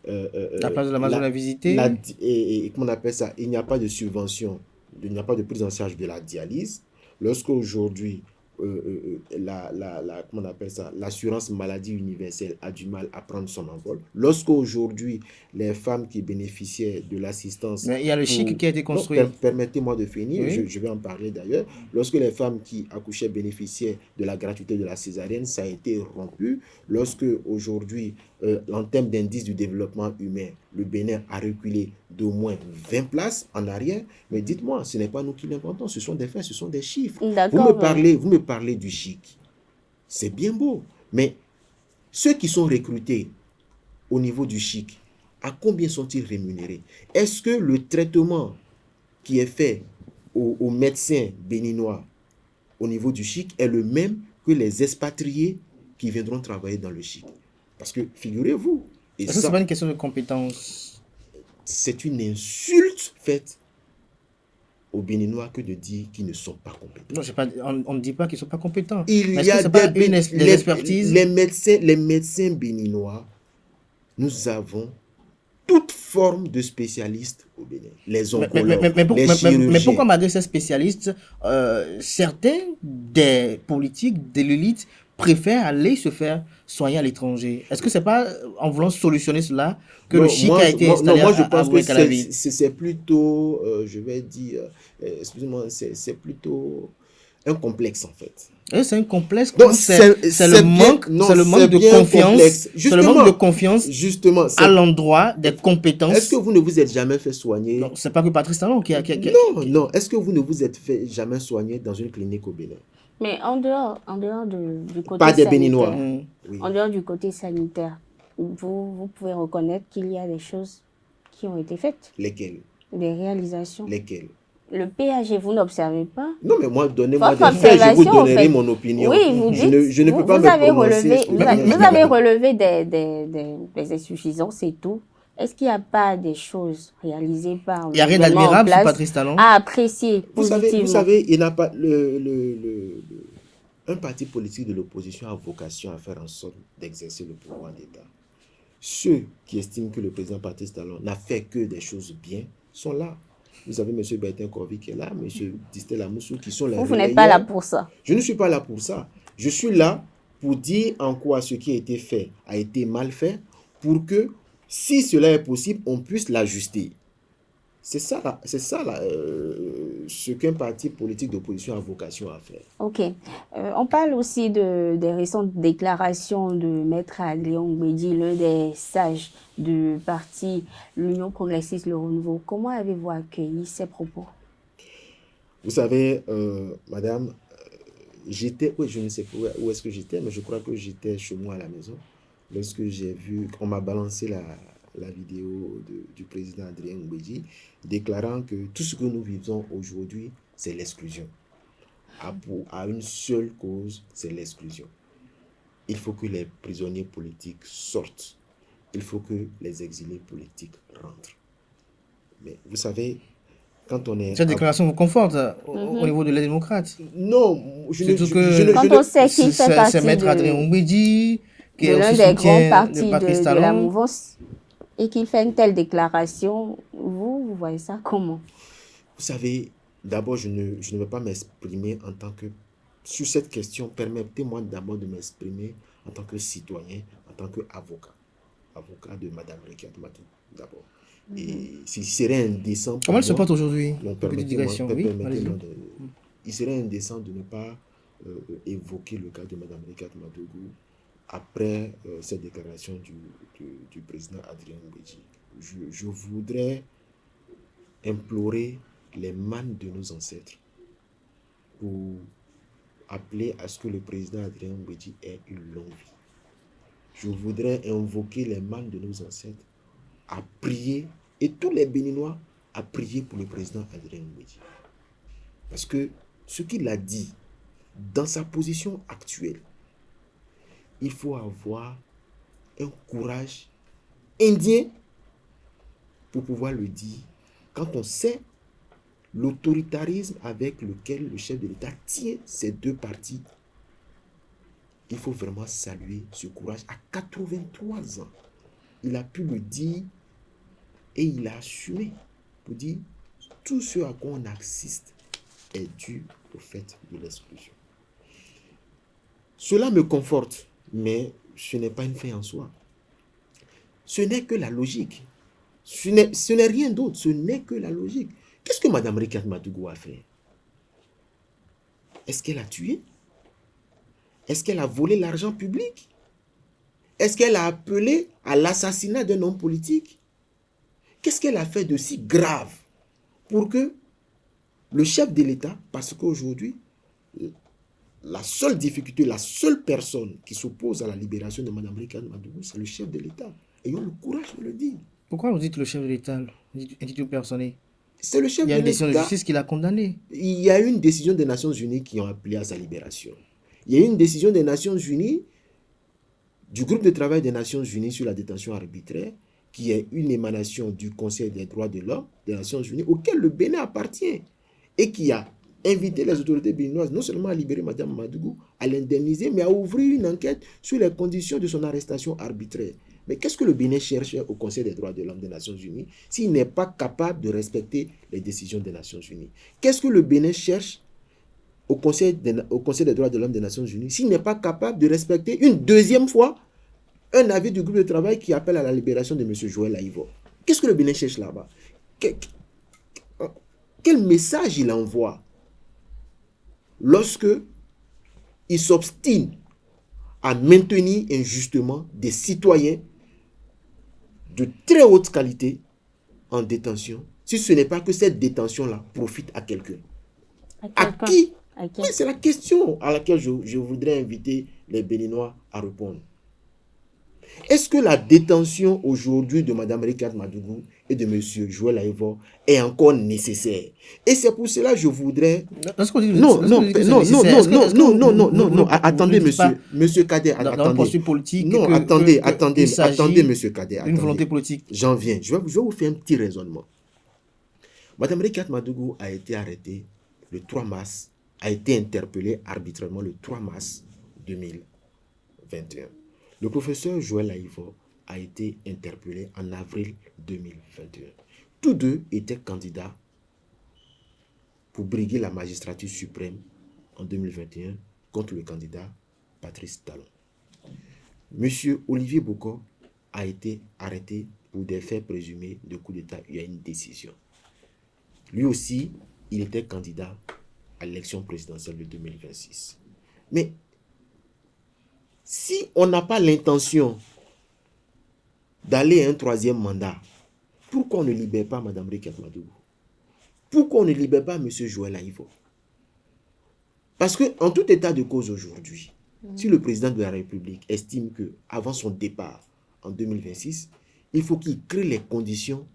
la place de l'Amazone à visiter et comment on appelle ça, il n'y a pas de subvention, il n'y a pas de prise en charge de la dialyse. Lorsque aujourd'hui comment on appelle ça, l'assurance maladie universelle a du mal à prendre son envol. Lorsque aujourd'hui les femmes qui bénéficiaient de l'assistance... Mais il y a le chic qui a été construit. Permettez-moi de finir, oui. je vais en parler d'ailleurs. Lorsque les femmes qui accouchaient bénéficiaient de la gratuité de la césarienne, ça a été rompu. Lorsque aujourd'hui, en termes d'indice du développement humain, le Bénin a reculé d'au moins 20 places en arrière. Mais dites-moi, ce n'est pas nous qui l'inventons, ce sont des faits, ce sont des chiffres. Vous me parlez du chic. C'est bien beau. Mais ceux qui sont recrutés au niveau du chic, à combien sont-ils rémunérés? Est-ce que le traitement qui est fait aux médecins béninois au niveau du chic est le même que les expatriés qui viendront travailler dans le chic? Parce que, figurez-vous... Est-ce que ce n'est pas une question de compétence? C'est une insulte faite aux Béninois que de dire qu'ils ne sont pas compétents. Non, on ne dit pas qu'ils ne sont pas compétents. Il y a des expertises. Les médecins béninois nous avons toute forme de spécialistes au Bénin. Les oncologues, les mais chirurgiens. pourquoi malgré ces spécialistes, certains des politiques de l'élite préfèrent aller se faire soigner à l'étranger? Est-ce que c'est pas en voulant solutionner cela que le chic a été installé moi, je pense que Calavi? c'est plutôt, je vais dire, excusez-moi, c'est plutôt un complexe en fait. C'est un complexe. Donc, C'est le manque de confiance. C'est le manque de confiance justement, à l'endroit des compétences. Est-ce que vous ne vous êtes jamais fait soigner? Non, c'est pas que Patrice Talon qui a... Non. Est-ce que vous ne vous êtes fait jamais soigner dans une clinique au Bénin? Mais en dehors du côté Pas des sanitaire, Béninois. Oui. En dehors du côté sanitaire, vous pouvez reconnaître qu'il y a des choses qui ont été faites. Lesquelles? Des réalisations. Lesquelles? Le PAG, vous n'observez pas? Non, mais moi, donnez-moi Votre des faits, je vous observation, donnerai en fait. mon opinion. Oui, vous dites, je ne peux pas vous me avez prononcer. vous avez relevé des insuffisances et tout. Est-ce qu'il n'y a pas des choses réalisées par Il n'y a rien le gouvernement en d'admirable sur place Patrice Talon. à apprécier positivement? Vous savez, il n'a pas un parti politique de l'opposition a vocation à faire en sorte d'exercer le pouvoir d'État. Ceux qui estiment que le président Patrice Talon n'a fait que des choses bien sont là. Vous avez M. Bertin Corvi qui est là, M. Distel Amoussou qui sont là. Vous n'êtes pas là pour ça. Je ne suis pas là pour ça. Je suis là pour dire en quoi ce qui a été fait a été mal fait pour que, si cela est possible, on puisse l'ajuster. C'est ça ce qu'un parti politique d'opposition a vocation à faire. Ok. On parle aussi des récentes déclarations de Maître Adrien Oumbédi, l'un des sages du parti l'Union progressiste Le Renouveau. Comment avez-vous accueilli ces propos? Vous savez, madame, j'étais, oui, je ne sais pas où est-ce que j'étais, mais je crois que j'étais chez moi à la maison lorsque j'ai vu qu'on m'a balancé la vidéo du président Adrien Oumbédi déclarant que tout ce que nous vivons aujourd'hui, c'est l'exclusion. À une seule cause, c'est l'exclusion. Il faut que les prisonniers politiques sortent. Il faut que les exilés politiques rentrent. Mais vous savez, quand on est... Cette déclaration vous conforte au niveau de les démocrates? Non, quand on sait qu'il fait partie c'est Maître Adrien Oumbédi qui est l'un aussi des grands soutien partis de Patrice de la Talon. mouvance et qu'il fait une telle déclaration, vous voyez ça comment? Vous savez, d'abord, je ne vais pas m'exprimer en tant que... Sur cette question, permettez-moi d'abord de m'exprimer en tant que citoyen, en tant qu'avocat. Avocat de Mme Rekiat Matou, d'abord. Et s'il serait indécent... Comment elle se porte aujourd'hui? Il serait indécent de ne pas évoquer le cas de Mme Rekiat Madougou après cette déclaration du président Adrien Oumbédi. Je voudrais implorer les mânes de nos ancêtres pour appeler à ce que le président Adrien Oumbédi ait une longue vie. Je voudrais invoquer les mânes de nos ancêtres à prier, et tous les Béninois à prier pour le président Adrien Oumbédi. Parce que ce qu'il a dit, dans sa position actuelle, il faut avoir un courage indien pour pouvoir le dire quand on sait l'autoritarisme avec lequel le chef de l'État tient ces deux partis. Il faut vraiment saluer ce courage. À 83 ans, il a pu le dire et il a assumé pour dire tout ce à quoi on assiste est dû au fait de l'exclusion. Cela me conforte, mais ce n'est pas une fin en soi. Ce n'est que la logique. Ce n'est rien d'autre, ce n'est que la logique. Qu'est-ce que Mme Rekiat Madougou a fait? Est-ce qu'elle a tué? Est-ce qu'elle a volé l'argent public? Est-ce qu'elle a appelé à l'assassinat d'un homme politique? Qu'est-ce qu'elle a fait de si grave pour que le chef de l'État, parce qu'aujourd'hui, la seule difficulté, la seule personne qui s'oppose à la libération de Mme Rekiat Madougou, c'est le chef de l'État. Ayons le courage de le dire. Pourquoi vous dites le chef de l'État, intitulé personnel? C'est le chef de l'État. Il y a une décision de justice qui l'a condamné. Il y a une décision des Nations Unies qui ont appelé à sa libération. Il y a une décision des Nations Unies, du groupe de travail des Nations Unies sur la détention arbitraire, qui est une émanation du Conseil des droits de l'homme des Nations Unies, auquel le Bénin appartient, et qui a invité les autorités béninoises non seulement à libérer Mme Madougou, à l'indemniser, mais à ouvrir une enquête sur les conditions de son arrestation arbitraire. Mais qu'est-ce que le Bénin cherche au Conseil des droits de l'homme des Nations Unies s'il n'est pas capable de respecter les décisions des Nations Unies? Qu'est-ce que le Bénin cherche au Conseil des droits de l'homme des Nations Unies s'il n'est pas capable de respecter une deuxième fois un avis du groupe de travail qui appelle à la libération de M. Joël Aïvo? Qu'est-ce que le Bénin cherche là-bas? Quel message il envoie lorsque il s'obstine à maintenir injustement des citoyens de très haute qualité en détention, si ce n'est pas que cette détention-là profite à quelqu'un? À qui? Oui, c'est la question à laquelle je voudrais inviter les Béninois à répondre. Est-ce que la détention aujourd'hui de Mme Rikat Madougou et de M. Joël Aïvo est encore nécessaire? Et c'est pour cela que je voudrais... Non, attendez, monsieur Kader, attendez. Attendez, monsieur Kader. Une volonté politique. J'en viens. Je vais vous faire un petit raisonnement. Mme Rikat Madougou a été arrêtée le 3 mars, a été interpellée arbitrairement le 3 mars 2021. Le professeur Joël Aïvo a été interpellé en avril 2021. Tous deux étaient candidats pour briguer la magistrature suprême en 2021 contre le candidat Patrice Talon. Monsieur Olivier Boko a été arrêté pour des faits présumés de coup d'État. Il y a une décision. Lui aussi, il était candidat à l'élection présidentielle de 2026. Mais si on n'a pas l'intention d'aller à un troisième mandat, pourquoi on ne libère pas Mme Rikat Madougou? Pourquoi on ne libère pas M. Joël Aïvo? Parce qu'en tout état de cause aujourd'hui, si le président de la République estime qu'avant son départ en 2026, il faut qu'il crée les conditions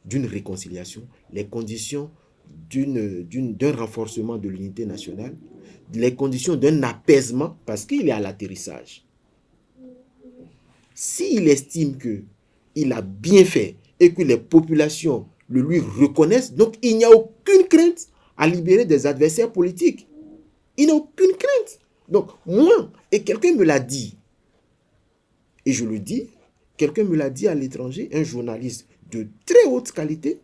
d'une réconciliation, les conditions d'un renforcement de l'unité nationale, les conditions d'un apaisement, parce qu'il est à l'atterrissage. S'il estime qu'il a bien fait et que les populations le lui reconnaissent, donc il n'y a aucune crainte à libérer des adversaires politiques. Il n'y a aucune crainte. Donc moi, et quelqu'un me l'a dit, et je le dis, quelqu'un me l'a dit à l'étranger, un journaliste de très haute qualité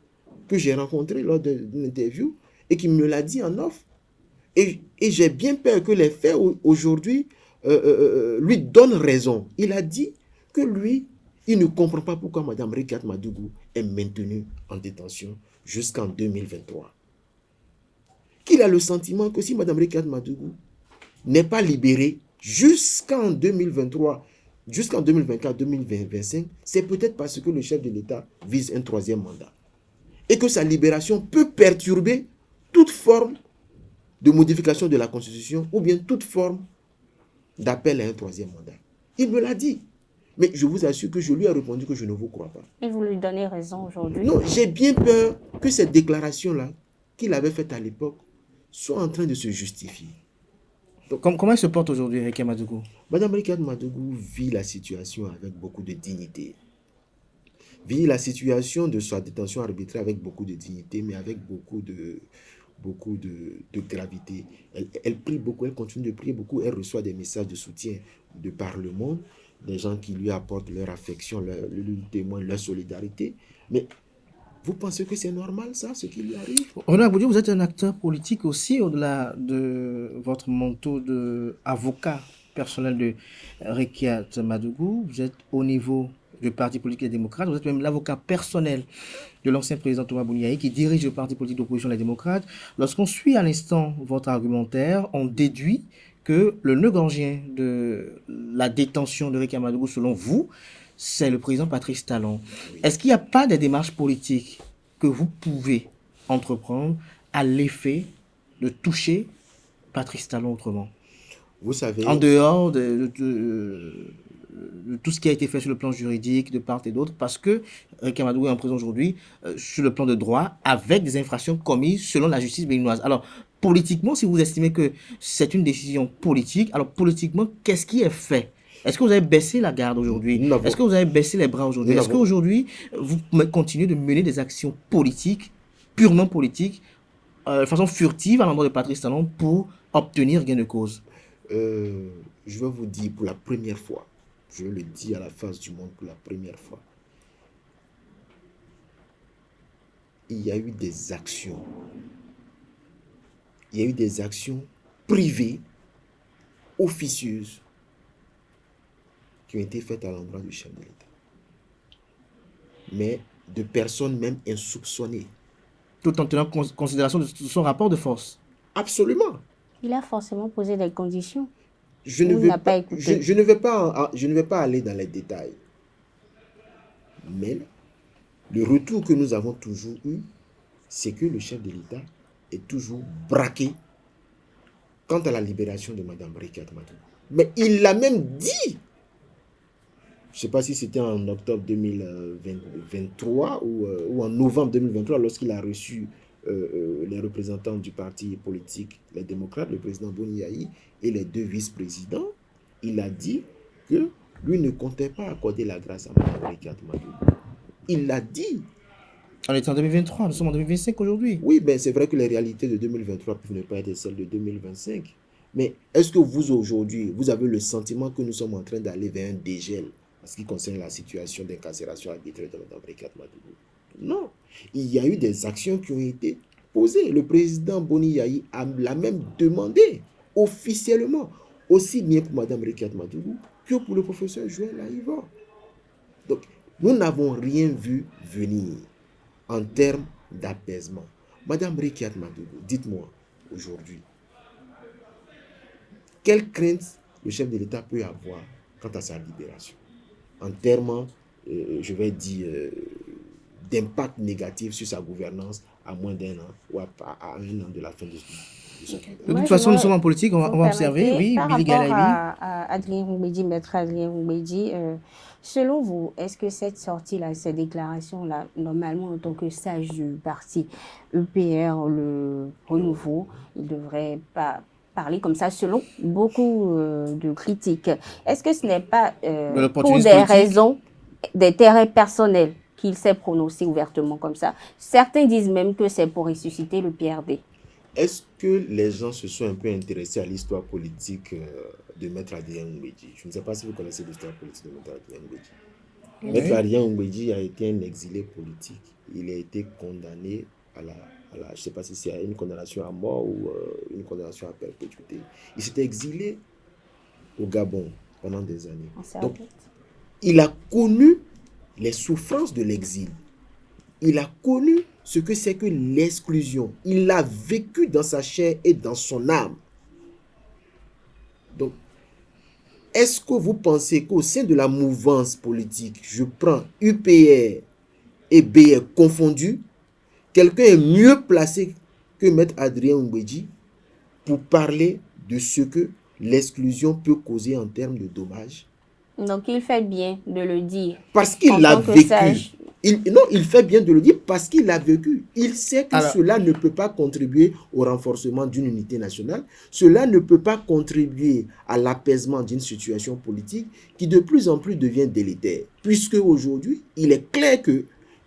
que j'ai rencontré lors d'une interview et qui me l'a dit en off. Et j'ai bien peur que les faits aujourd'hui lui donnent raison. Il a dit que lui, il ne comprend pas pourquoi Mme Rikat Madougou est maintenue en détention jusqu'en 2023. Qu'il a le sentiment que si Mme Rikat Madougou n'est pas libérée jusqu'en 2023, jusqu'en 2024-2025, c'est peut-être parce que le chef de l'État vise un troisième mandat. Et que sa libération peut perturber toute forme de modification de la Constitution ou bien toute forme d'appel à un troisième mandat. Il me l'a dit. Mais je vous assure que je lui ai répondu que je ne vous crois pas. Et vous lui donnez raison aujourd'hui? Non, j'ai bien peur que cette déclaration-là qu'il avait faite à l'époque soit en train de se justifier. Donc, comment elle se porte aujourd'hui, Rikat Madougou? Mme Rikat Madougou vit la situation avec beaucoup de dignité. Vit la situation de sa détention arbitraire avec beaucoup de dignité, mais avec beaucoup de gravité. Elle prie beaucoup, elle continue de prier beaucoup, elle reçoit des messages de soutien de par le monde, des gens qui lui apportent leur affection, lui témoignent leur solidarité. Mais vous pensez que c'est normal ça, ce qui lui arrive? René Aboudjou, vous êtes un acteur politique aussi, au-delà de votre manteau d'avocat personnel de Rikat Madougou. Vous êtes au niveau du Parti politique des démocrates, vous êtes même l'avocat personnel de l'ancien président Thomas Bouniaï qui dirige le parti politique d'opposition Les Démocrates. Lorsqu'on suit à l'instant votre argumentaire, on déduit que le nœud gordien de la détention de Rikat Madougou, selon vous, c'est le président Patrice Talon. Est-ce qu'il n'y a pas des démarches politiques que vous pouvez entreprendre à l'effet de toucher Patrice Talon autrement? Vous savez... En dehors de tout ce qui a été fait sur le plan juridique de part et d'autre, parce que Rikat Madougou est en prison aujourd'hui sur le plan de droit avec des infractions commises selon la justice béninoise. Alors, politiquement, si vous estimez que c'est une décision politique, alors politiquement, qu'est-ce qui est fait? Est-ce que vous avez baissé la garde aujourd'hui? Est-ce que vous avez baissé les bras aujourd'hui? Est-ce qu'aujourd'hui, vous continuez de mener des actions politiques, purement politiques, de façon furtive à l'endroit de Patrice Talon pour obtenir gain de cause? Je vais vous dire pour la première fois je le dis à la face du monde pour la première fois, il y a eu des actions. Il y a eu des actions privées, officieuses, qui ont été faites à l'endroit du chef de l'État. Mais de personnes même insoupçonnées. Tout en tenant considération de son rapport de force. Absolument. Il a forcément posé des conditions. Je ne vais pas aller dans les détails. Mais le retour que nous avons toujours eu, c'est que le chef de l'État est toujours braqué quant à la libération de Mme Brigitte Madougou. Mais il l'a même dit. Je ne sais pas si c'était en octobre 2023 ou en novembre 2023, lorsqu'il a reçu les représentants du parti politique, les démocrates, le président Boni Yayi et les 2 vice-présidents. Il a dit que lui ne comptait pas accorder la grâce à Mme Brigitte Madougou. Il l'a dit. On est en 2023, nous sommes en 2025 aujourd'hui. Oui, ben c'est vrai que les réalités de 2023 peuvent ne pas être celles de 2025. Mais est-ce que vous, aujourd'hui, vous avez le sentiment que nous sommes en train d'aller vers un dégel en ce qui concerne la situation d'incarcération arbitraire de Mme Brigitte Madougou? Non. Il y a eu des actions qui ont été posées. Le président Boni Yayi l'a même demandé officiellement, aussi bien pour Mme Brigitte Madougou que pour le professeur Joël Aïva. Donc, nous n'avons rien vu venir en termes d'apaisement. Mme Brigitte Madougou, dites-moi aujourd'hui, quelle crainte le chef de l'État peut avoir quant à sa libération en termes, je vais dire, d'impact négatif sur sa gouvernance à moins d'1 an ou à 1 an de la fin de son mandat. De toute façon, nous sommes en politique, on va observer. Oui, Billy Galabi. Par rapport à Adrien Roumbédi, maître Adrien Roumbédi, selon vous, est-ce que cette sortie-là, cette déclaration-là, normalement en tant que sage du parti EPR, le Renouveau, il ne devrait pas parler comme ça selon beaucoup de critiques. Est-ce que ce n'est pas pour des raisons d'intérêt personnel qu'il s'est prononcé ouvertement comme ça? Certains disent même que c'est pour ressusciter le PRD. Est-ce que les gens se sont un peu intéressés à l'histoire politique de Maître Adrien Roumbédi? Je ne sais pas si vous connaissez l'histoire politique de Maître Adrien Roumbédi. Oui. Maître Adrien Roumbédi a été un exilé politique. Il a été condamné à je ne sais pas si c'est une condamnation à mort ou une condamnation à perpétuité. Il s'était exilé au Gabon pendant des années. Donc, il a connu les souffrances de l'exil. Il a connu ce que c'est que l'exclusion. Il l'a vécu dans sa chair et dans son âme. Donc, est-ce que vous pensez qu'au sein de la mouvance politique, je prends UPR et BR confondus, quelqu'un est mieux placé que Maître Adrien Roumbédi pour parler de ce que l'exclusion peut causer en termes de dommages? Donc, il fait bien de le dire. Parce qu'il l'a vécu. Il fait bien de le dire parce qu'il l'a vécu. Il sait que cela ne peut pas contribuer au renforcement d'une unité nationale. Cela ne peut pas contribuer à l'apaisement d'une situation politique qui de plus en plus devient délétère. Puisque aujourd'hui, il est clair que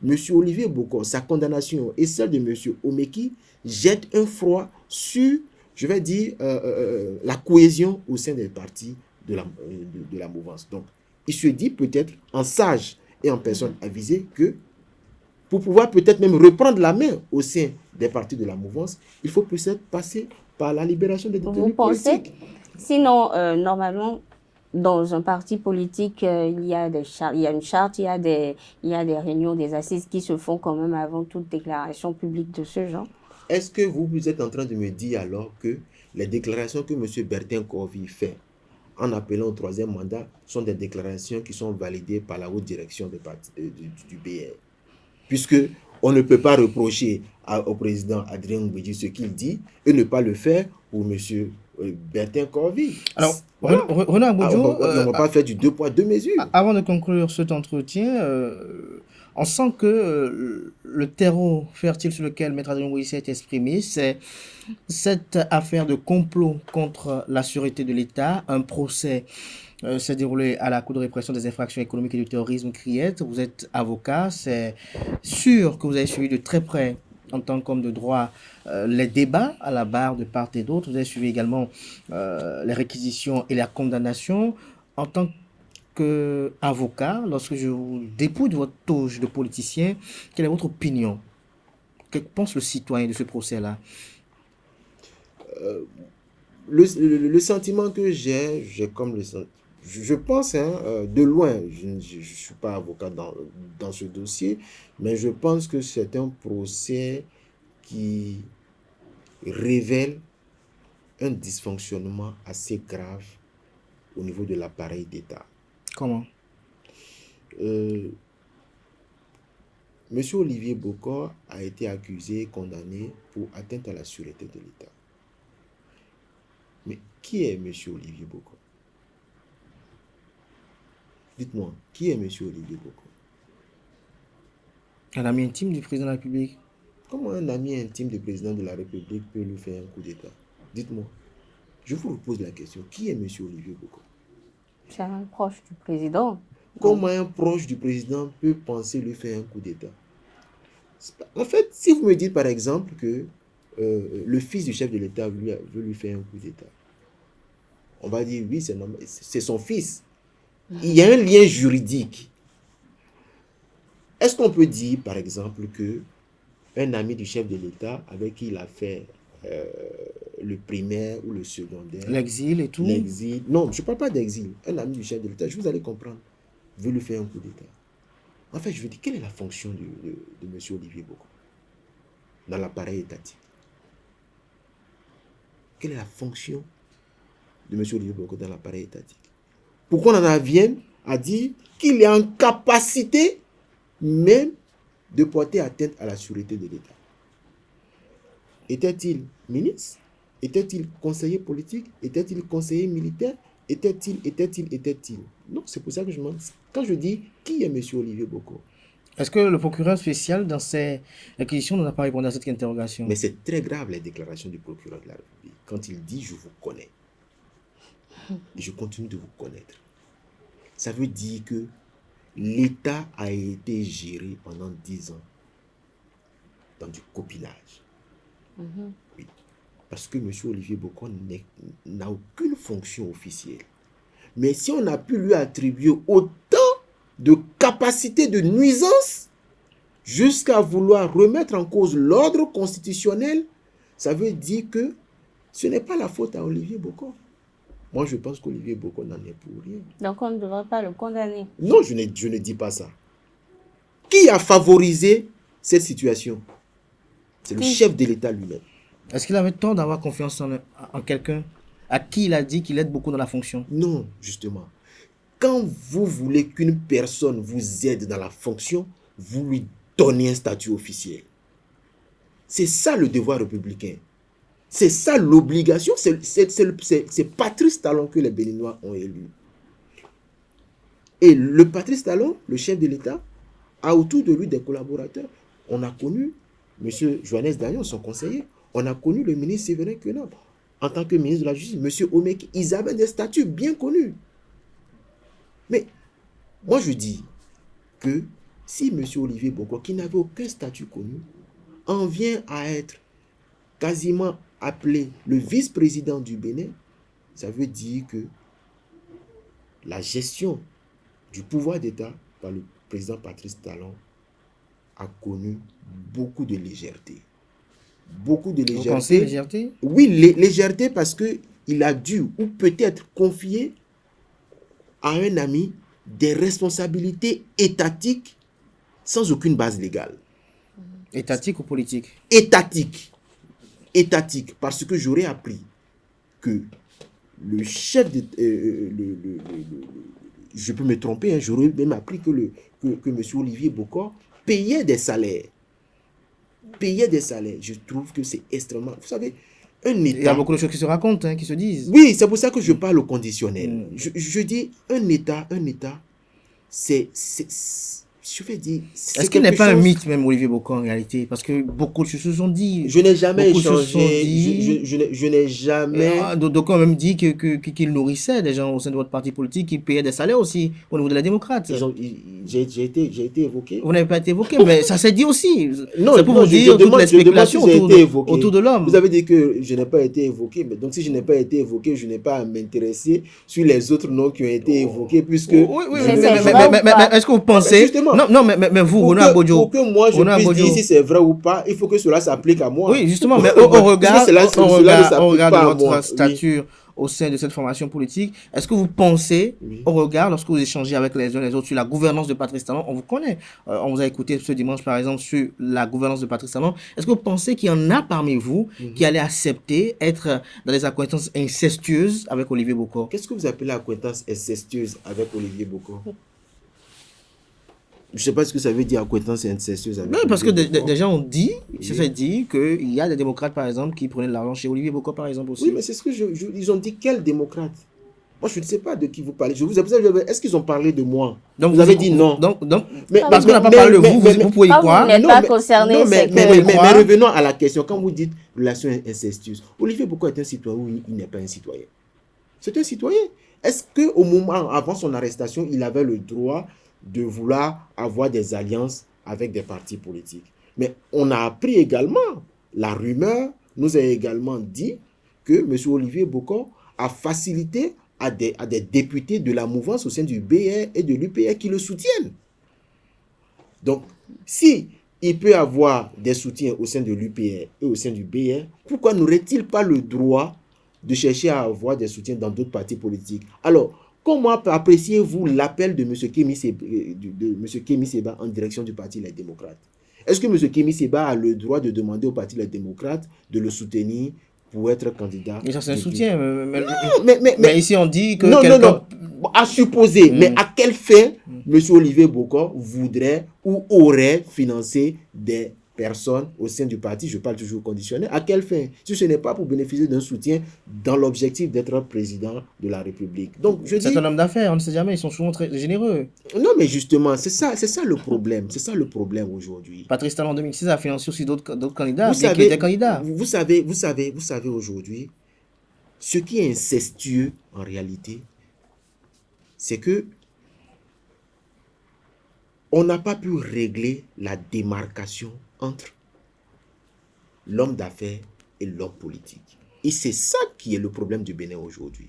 M. Olivier Bokor, sa condamnation et celle de M. Omeki jettent un froid sur, je vais dire, la cohésion au sein des partis de la mouvance. Donc, il se dit peut-être en sage et en personne avisée que pour pouvoir peut-être même reprendre la main au sein des partis de la mouvance, il faut peut-être passer par la libération des détenus politiques. Sinon, normalement, dans un parti politique, il y a une charte, il y a des réunions, des assises qui se font quand même avant toute déclaration publique de ce genre. Est-ce que vous êtes en train de me dire alors que les déclarations que M. Bertin Corvi fait en appelant au 3e mandat sont des déclarations qui sont validées par la haute direction du BR? Puisque on ne peut pas reprocher au président Adrien Roumbédi ce qu'il dit et ne pas le faire pour M. Bertin Corvi. Alors, voilà. Renaud Abodjo, on ne va pas faire du 2 poids 2 mesures. Avant de conclure cet entretien, on sent que le terreau fertile sur lequel Maître Adrien Roumbédi s'est exprimé, c'est cette affaire de complot contre la sûreté de l'État. Un procès s'est déroulé à la Cour de répression des infractions économiques et du terrorisme, CRIET. Vous êtes avocat, c'est sûr que vous avez suivi de très près, en tant qu'homme de droit, les débats à la barre de part et d'autre. Vous avez suivi également les réquisitions et la condamnation. En tant qu'avocat, lorsque je vous dépouille de votre toge de politicien, quelle est votre opinion? Que pense le citoyen de ce procès-là? Le sentiment que j'ai comme je pense, de loin, je ne suis pas avocat dans ce dossier, mais je pense que c'est un procès qui révèle un dysfonctionnement assez grave au niveau de l'appareil d'État. Comment? Monsieur Olivier Bokor a été accusé et condamné pour atteinte à la sûreté de l'État. Mais qui est Monsieur Olivier Bokor? Dites-moi, qui est Monsieur Olivier Bokor? Un ami intime du président de la République. Comment un ami intime du président de la République peut lui faire un coup d'État? Dites-moi. Je vous repose la question. Qui est Monsieur Olivier Bokor? C'est un proche du président. Comment un proche du président peut penser lui faire un coup d'État? En fait, si vous me dites par exemple que le fils du chef de l'État veut lui faire un coup d'État, on va dire oui, c'est normal, c'est son fils. Il y a un lien juridique. Est-ce qu'on peut dire par exemple que un ami du chef de l'État avec qui il a fait le primaire ou le secondaire, l'exil et tout? L'exil. Non, je ne parle pas d'exil. Un ami du chef de l'État, vous allez comprendre, veut lui faire un coup d'État. En fait, je veux dire, quelle est la fonction de M. Olivier Bokor dans l'appareil étatique? Quelle est la fonction de M. Olivier Bokor dans l'appareil étatique? Pourquoi on en vient à dire qu'il est en capacité même de porter atteinte à la sûreté de l'État? Était-il ministre? Était-il conseiller politique? Était-il conseiller militaire? Était-il? Non, c'est pour ça que je demande. Quand je dis qui est M. Olivier Bokor? Est-ce que le procureur spécial, dans ses réquisitions, n'a pas répondu à cette interrogation? Mais c'est très grave, les déclarations du procureur de la République. Quand il dit « je vous connais », et je continue de vous connaître, ça veut dire que l'État a été géré pendant 10 ans dans du copinage. Oui. Parce que M. Olivier Bokor n'a aucune fonction officielle. Mais si on a pu lui attribuer autant de capacités de nuisance jusqu'à vouloir remettre en cause l'ordre constitutionnel, ça veut dire que ce n'est pas la faute à Olivier Bokor. Moi, je pense qu'Olivier Bokor n'en est pour rien. Donc, on ne devrait pas le condamner. Non, je ne dis pas ça. Qui a favorisé cette situation? C'est le chef de l'État lui-même. Est-ce qu'il avait tort d'avoir confiance en quelqu'un à qui il a dit qu'il aide beaucoup dans la fonction? Non, justement. Quand vous voulez qu'une personne vous aide dans la fonction, vous lui donnez un statut officiel. C'est ça le devoir républicain. C'est ça l'obligation. C'est Patrice Talon que les Béninois ont élu. Et le Patrice Talon, le chef de l'État, a autour de lui des collaborateurs. On a connu M. Joannès Dagnon, son conseiller. On a connu le ministre Séverin Quenam. En tant que ministre de la Justice, M. Omek, ils avaient des statuts bien connus. Mais moi je dis que si M. Olivier Bokor, qui n'avait aucun statut connu, en vient à être quasiment appelé le vice-président du Bénin, ça veut dire que la gestion du pouvoir d'État par le président Patrice Talon a connu beaucoup de légèreté. Beaucoup de légèreté. Vous pensez légèreté? Oui, légèreté parce qu'il a dû ou peut-être confier à un ami des responsabilités étatiques sans aucune base légale. Étatique ou politique? Étatique. Étatique. Parce que j'aurais appris que le chef de... je peux me tromper, j'aurais même appris que M. Olivier Bokor payait des salaires. Je trouve que c'est extrêmement... Vous savez, un État... Il y a beaucoup de choses qui se racontent, qui se disent. Oui, c'est pour ça que je parle au conditionnel. Je dis, un État, c'est je vais dire... Est-ce qu'il n'est pas un mythe, même, Olivier Boko, en réalité? Parce que beaucoup de choses se sont dit. Je n'ai jamais échangé, je n'ai jamais... Donc, on a même dit qu'il nourrissait des gens au sein de votre parti politique, qu'il payait des salaires aussi au niveau de la démocrate. J'ai été évoqué. Vous n'avez pas été évoqué, mais ça s'est dit aussi. Non, c'est pour vous dire toutes les spéculations autour de l'homme. Vous avez dit que je n'ai pas été évoqué, mais donc si je n'ai pas été évoqué, je n'ai pas à m'intéresser sur les autres noms qui ont été évoqués, puisque... Oui, mais est-ce que vous pensez... Non, mais vous, Renaud Agbodjo... Pour que moi, je puisse dire si c'est vrai ou pas, il faut que cela s'applique à moi. Oui, justement, mais au regard de votre stature au sein de cette formation politique, est-ce que vous pensez, au regard, lorsque vous échangez avec les uns et les autres sur la gouvernance de Patrice Talon, on vous connaît, on vous a écouté ce dimanche par exemple sur la gouvernance de Patrice Talon, est-ce que vous pensez qu'il y en a parmi vous qui allaient accepter être dans des accointances incestueuses avec Olivier Boko? Qu'est-ce que vous appelez accointance incestueuse avec Olivier Boko? Je ne sais pas ce que ça veut dire accointance incestueuse avec Olivier Boko. Parce que des gens ont dit, ça s'est dit qu'il y a des démocrates par exemple qui prenaient de l'argent chez Olivier Boko par exemple aussi. Oui, mais c'est ce que ils ont dit. Quel démocrate? Moi, je ne sais pas de qui vous parlez. Est-ce qu'ils ont parlé de moi? Donc vous avez dit non. Mais parce qu'on n'a pas parlé de vous pouvez y croire. Vous n'êtes pas concerné. Mais revenons à la question. Quand vous dites relation incestueuse, Olivier Boko est un citoyen ou il n'est pas un citoyen? C'est un citoyen. Est-ce qu'au moment, avant son arrestation, il avait le droit de vouloir avoir des alliances avec des partis politiques? Mais on a appris également, la rumeur nous a également dit que M. Olivier Boko a facilité à des députés de la mouvance au sein du BR et de l'UPR qui le soutiennent. Donc, si il peut avoir des soutiens au sein de l'UPR et au sein du BR, pourquoi n'aurait-il pas le droit de chercher à avoir des soutiens dans d'autres partis politiques? Alors, comment appréciez-vous l'appel de M. Kémy Séba en direction du Parti Les Démocrates? Est-ce que M. Kémy Séba a le droit de demander au Parti Les Démocrates de le soutenir pour être candidat? Mais ça, c'est un soutien. Mais ici, on dit que... Non. À supposer, mais à quelle fin M. Olivier Boko voudrait ou aurait financé des personnes au sein du parti? Je parle toujours conditionnel. À quelle fin? Si ce n'est pas pour bénéficier d'un soutien dans l'objectif d'être président de la République. Donc, c'est un homme d'affaires, on ne sait jamais, ils sont souvent très généreux. Non, mais justement, c'est ça le problème. C'est ça le problème aujourd'hui. Patrice Talon en 2006 a financé aussi d'autres candidats, qui étaient candidats. Vous savez aujourd'hui, ce qui est incestueux en réalité, c'est que on n'a pas pu régler la démarcation entre l'homme d'affaires et l'homme politique. Et c'est ça qui est le problème du Bénin aujourd'hui.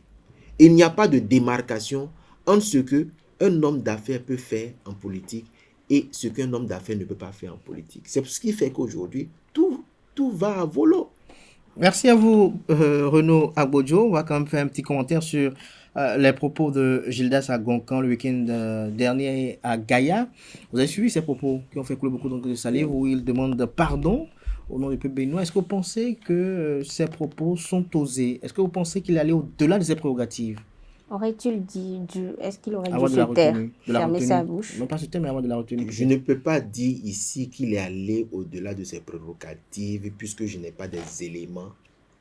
Il n'y a pas de démarcation entre ce qu'un homme d'affaires peut faire en politique et ce qu'un homme d'affaires ne peut pas faire en politique. C'est ce qui fait qu'aujourd'hui, tout va à volo. Merci à vous, Renaud Agbodjo. On va quand même faire un petit commentaire sur les propos de Gildas Agoncan le week-end dernier à Gaïa. Vous avez suivi ces propos qui ont fait couler beaucoup de salive, où il demande pardon au nom du peuple béninois. Est-ce que vous pensez que ces propos sont osés? Est-ce que vous pensez qu'il allait au-delà de ses prérogatives? Aurait-il dit, est-ce qu'il aurait dû se taire, fermer sa bouche? Non, pas se taire, mais avoir de la retenue. Je ne peux pas dire ici qu'il est allé au-delà de ses prérogatives, puisque je n'ai pas des éléments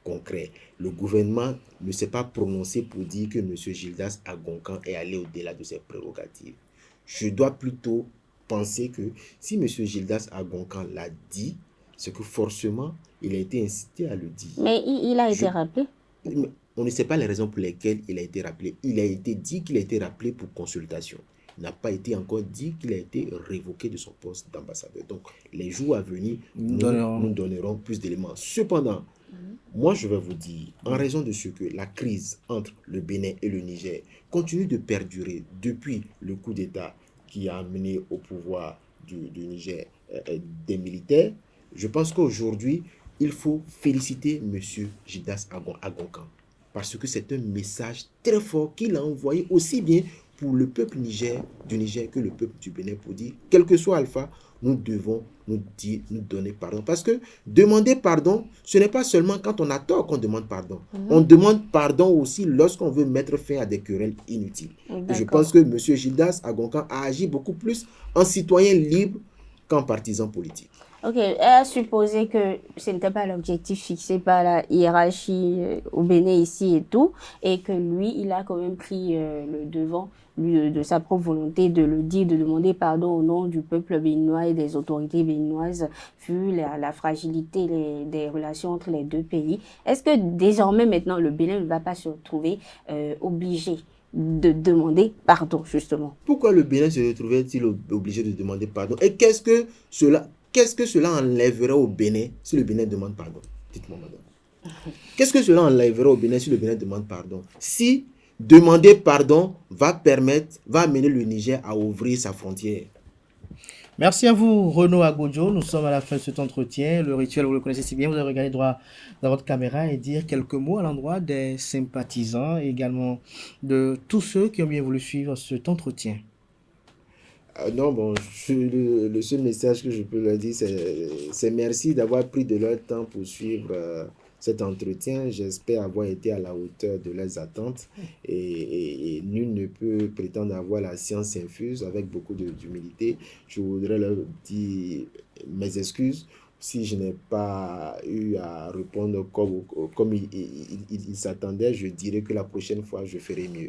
concrets. Le gouvernement ne s'est pas prononcé pour dire que M. Gildas Agoncan est allé au-delà de ses prérogatives. Je dois plutôt penser que si M. Gildas Agoncan l'a dit, c'est que forcément, il a été incité à le dire. Mais il a été rappelé? On ne sait pas les raisons pour lesquelles il a été rappelé. Il a été dit qu'il a été rappelé pour consultation. Il n'a pas été encore dit qu'il a été révoqué de son poste d'ambassadeur. Donc, les jours à venir, nous donnerons plus d'éléments. Cependant, moi, je vais vous dire, en raison de ce que la crise entre le Bénin et le Niger continue de perdurer depuis le coup d'État qui a amené au pouvoir du Niger des militaires, je pense qu'aujourd'hui, il faut féliciter M. Gildas Agoncan. Parce que c'est un message très fort qu'il a envoyé aussi bien pour le peuple du Niger que le peuple du Bénin, pour dire, quel que soit Alpha, nous devons nous donner pardon. Parce que demander pardon, ce n'est pas seulement quand on a tort qu'on demande pardon. On demande pardon aussi lorsqu'on veut mettre fin à des querelles inutiles. Et je pense que M. Gildas Agoncan a agi beaucoup plus en citoyen libre qu'en partisan politique. Ok, elle a supposé que ce n'était pas l'objectif fixé par la hiérarchie au Bénin ici et tout, et que lui, il a quand même pris le devant lui, de sa propre volonté de le dire, de demander pardon au nom du peuple béninois et des autorités béninoises, vu la fragilité des relations entre les deux pays. Est-ce que désormais, maintenant, le Bénin ne va pas se retrouver obligé de demander pardon, justement? Pourquoi le Bénin se retrouvait-il obligé de demander pardon? Et qu'est-ce que cela enlèverait au Bénin si le Bénin demande pardon? Dites-moi, madame. Qu'est-ce que cela enlèverait au Bénin si le Bénin demande pardon? Si demander pardon va amener le Niger à ouvrir sa frontière. Merci à vous, Renaud Agodjo. Nous sommes à la fin de cet entretien. Le rituel, vous le connaissez si bien. Vous allez regarder droit dans votre caméra et dire quelques mots à l'endroit des sympathisants et également de tous ceux qui ont bien voulu suivre cet entretien. Non, bon, le seul message que je peux leur dire, c'est merci d'avoir pris de leur temps pour suivre cet entretien. J'espère avoir été à la hauteur de leurs attentes et nul ne peut prétendre avoir la science infuse. Avec beaucoup d'humilité, je voudrais leur dire mes excuses si je n'ai pas eu à répondre comme il s'attendait. Je dirais que la prochaine fois, je ferai mieux.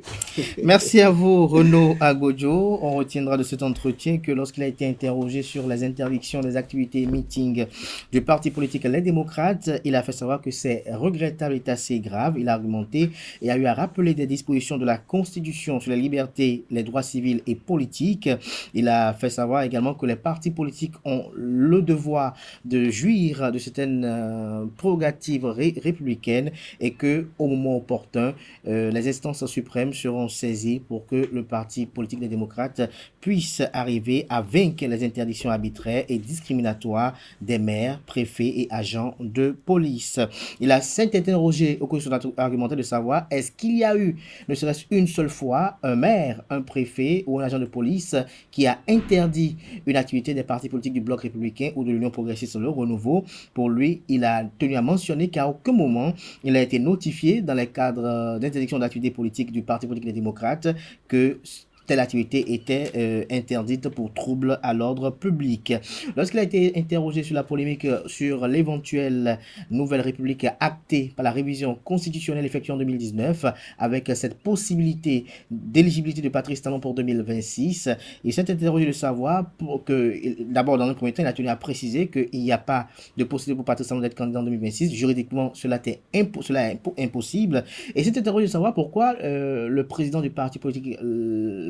Merci à vous, Renaud Agodjo. On retiendra de cet entretien que lorsqu'il a été interrogé sur les interdictions des activités et meetings du parti politique Les Démocrates, il a fait savoir que c'est regrettable et assez grave. Il a argumenté et a eu à rappeler des dispositions de la Constitution sur les libertés, les droits civils et politiques. Il a fait savoir également que les partis politiques ont le devoir de jouir de certaines prérogatives républicaines et que au moment opportun, les instances suprêmes seront saisies pour que le parti politique des démocrates puisse arriver à vaincre les interdictions arbitraires et discriminatoires des maires, préfets et agents de police. Il a s'interrogé au cours de son argumentaire de savoir est-ce qu'il y a eu, ne serait-ce une seule fois, un maire, un préfet ou un agent de police qui a interdit une activité des partis politiques du Bloc républicain ou de l'Union progressiste Le Renouveau. Pour lui, il a tenu à mentionner qu'à aucun moment il a été notifié dans les cadres d'interdiction d'activité politique du Parti politique des démocrates que telle activité était interdite pour trouble à l'ordre public. Lorsqu'il a été interrogé sur la polémique sur l'éventuelle nouvelle république actée par la révision constitutionnelle effectuée en 2019, avec cette possibilité d'éligibilité de Patrice Talon pour 2026, il s'est interrogé de savoir d'abord, dans un premier temps, il a tenu à préciser qu'il n'y a pas de possibilité pour Patrice Talon d'être candidat en 2026. Juridiquement, cela est impossible. Et il s'est interrogé de savoir pourquoi le président du parti politique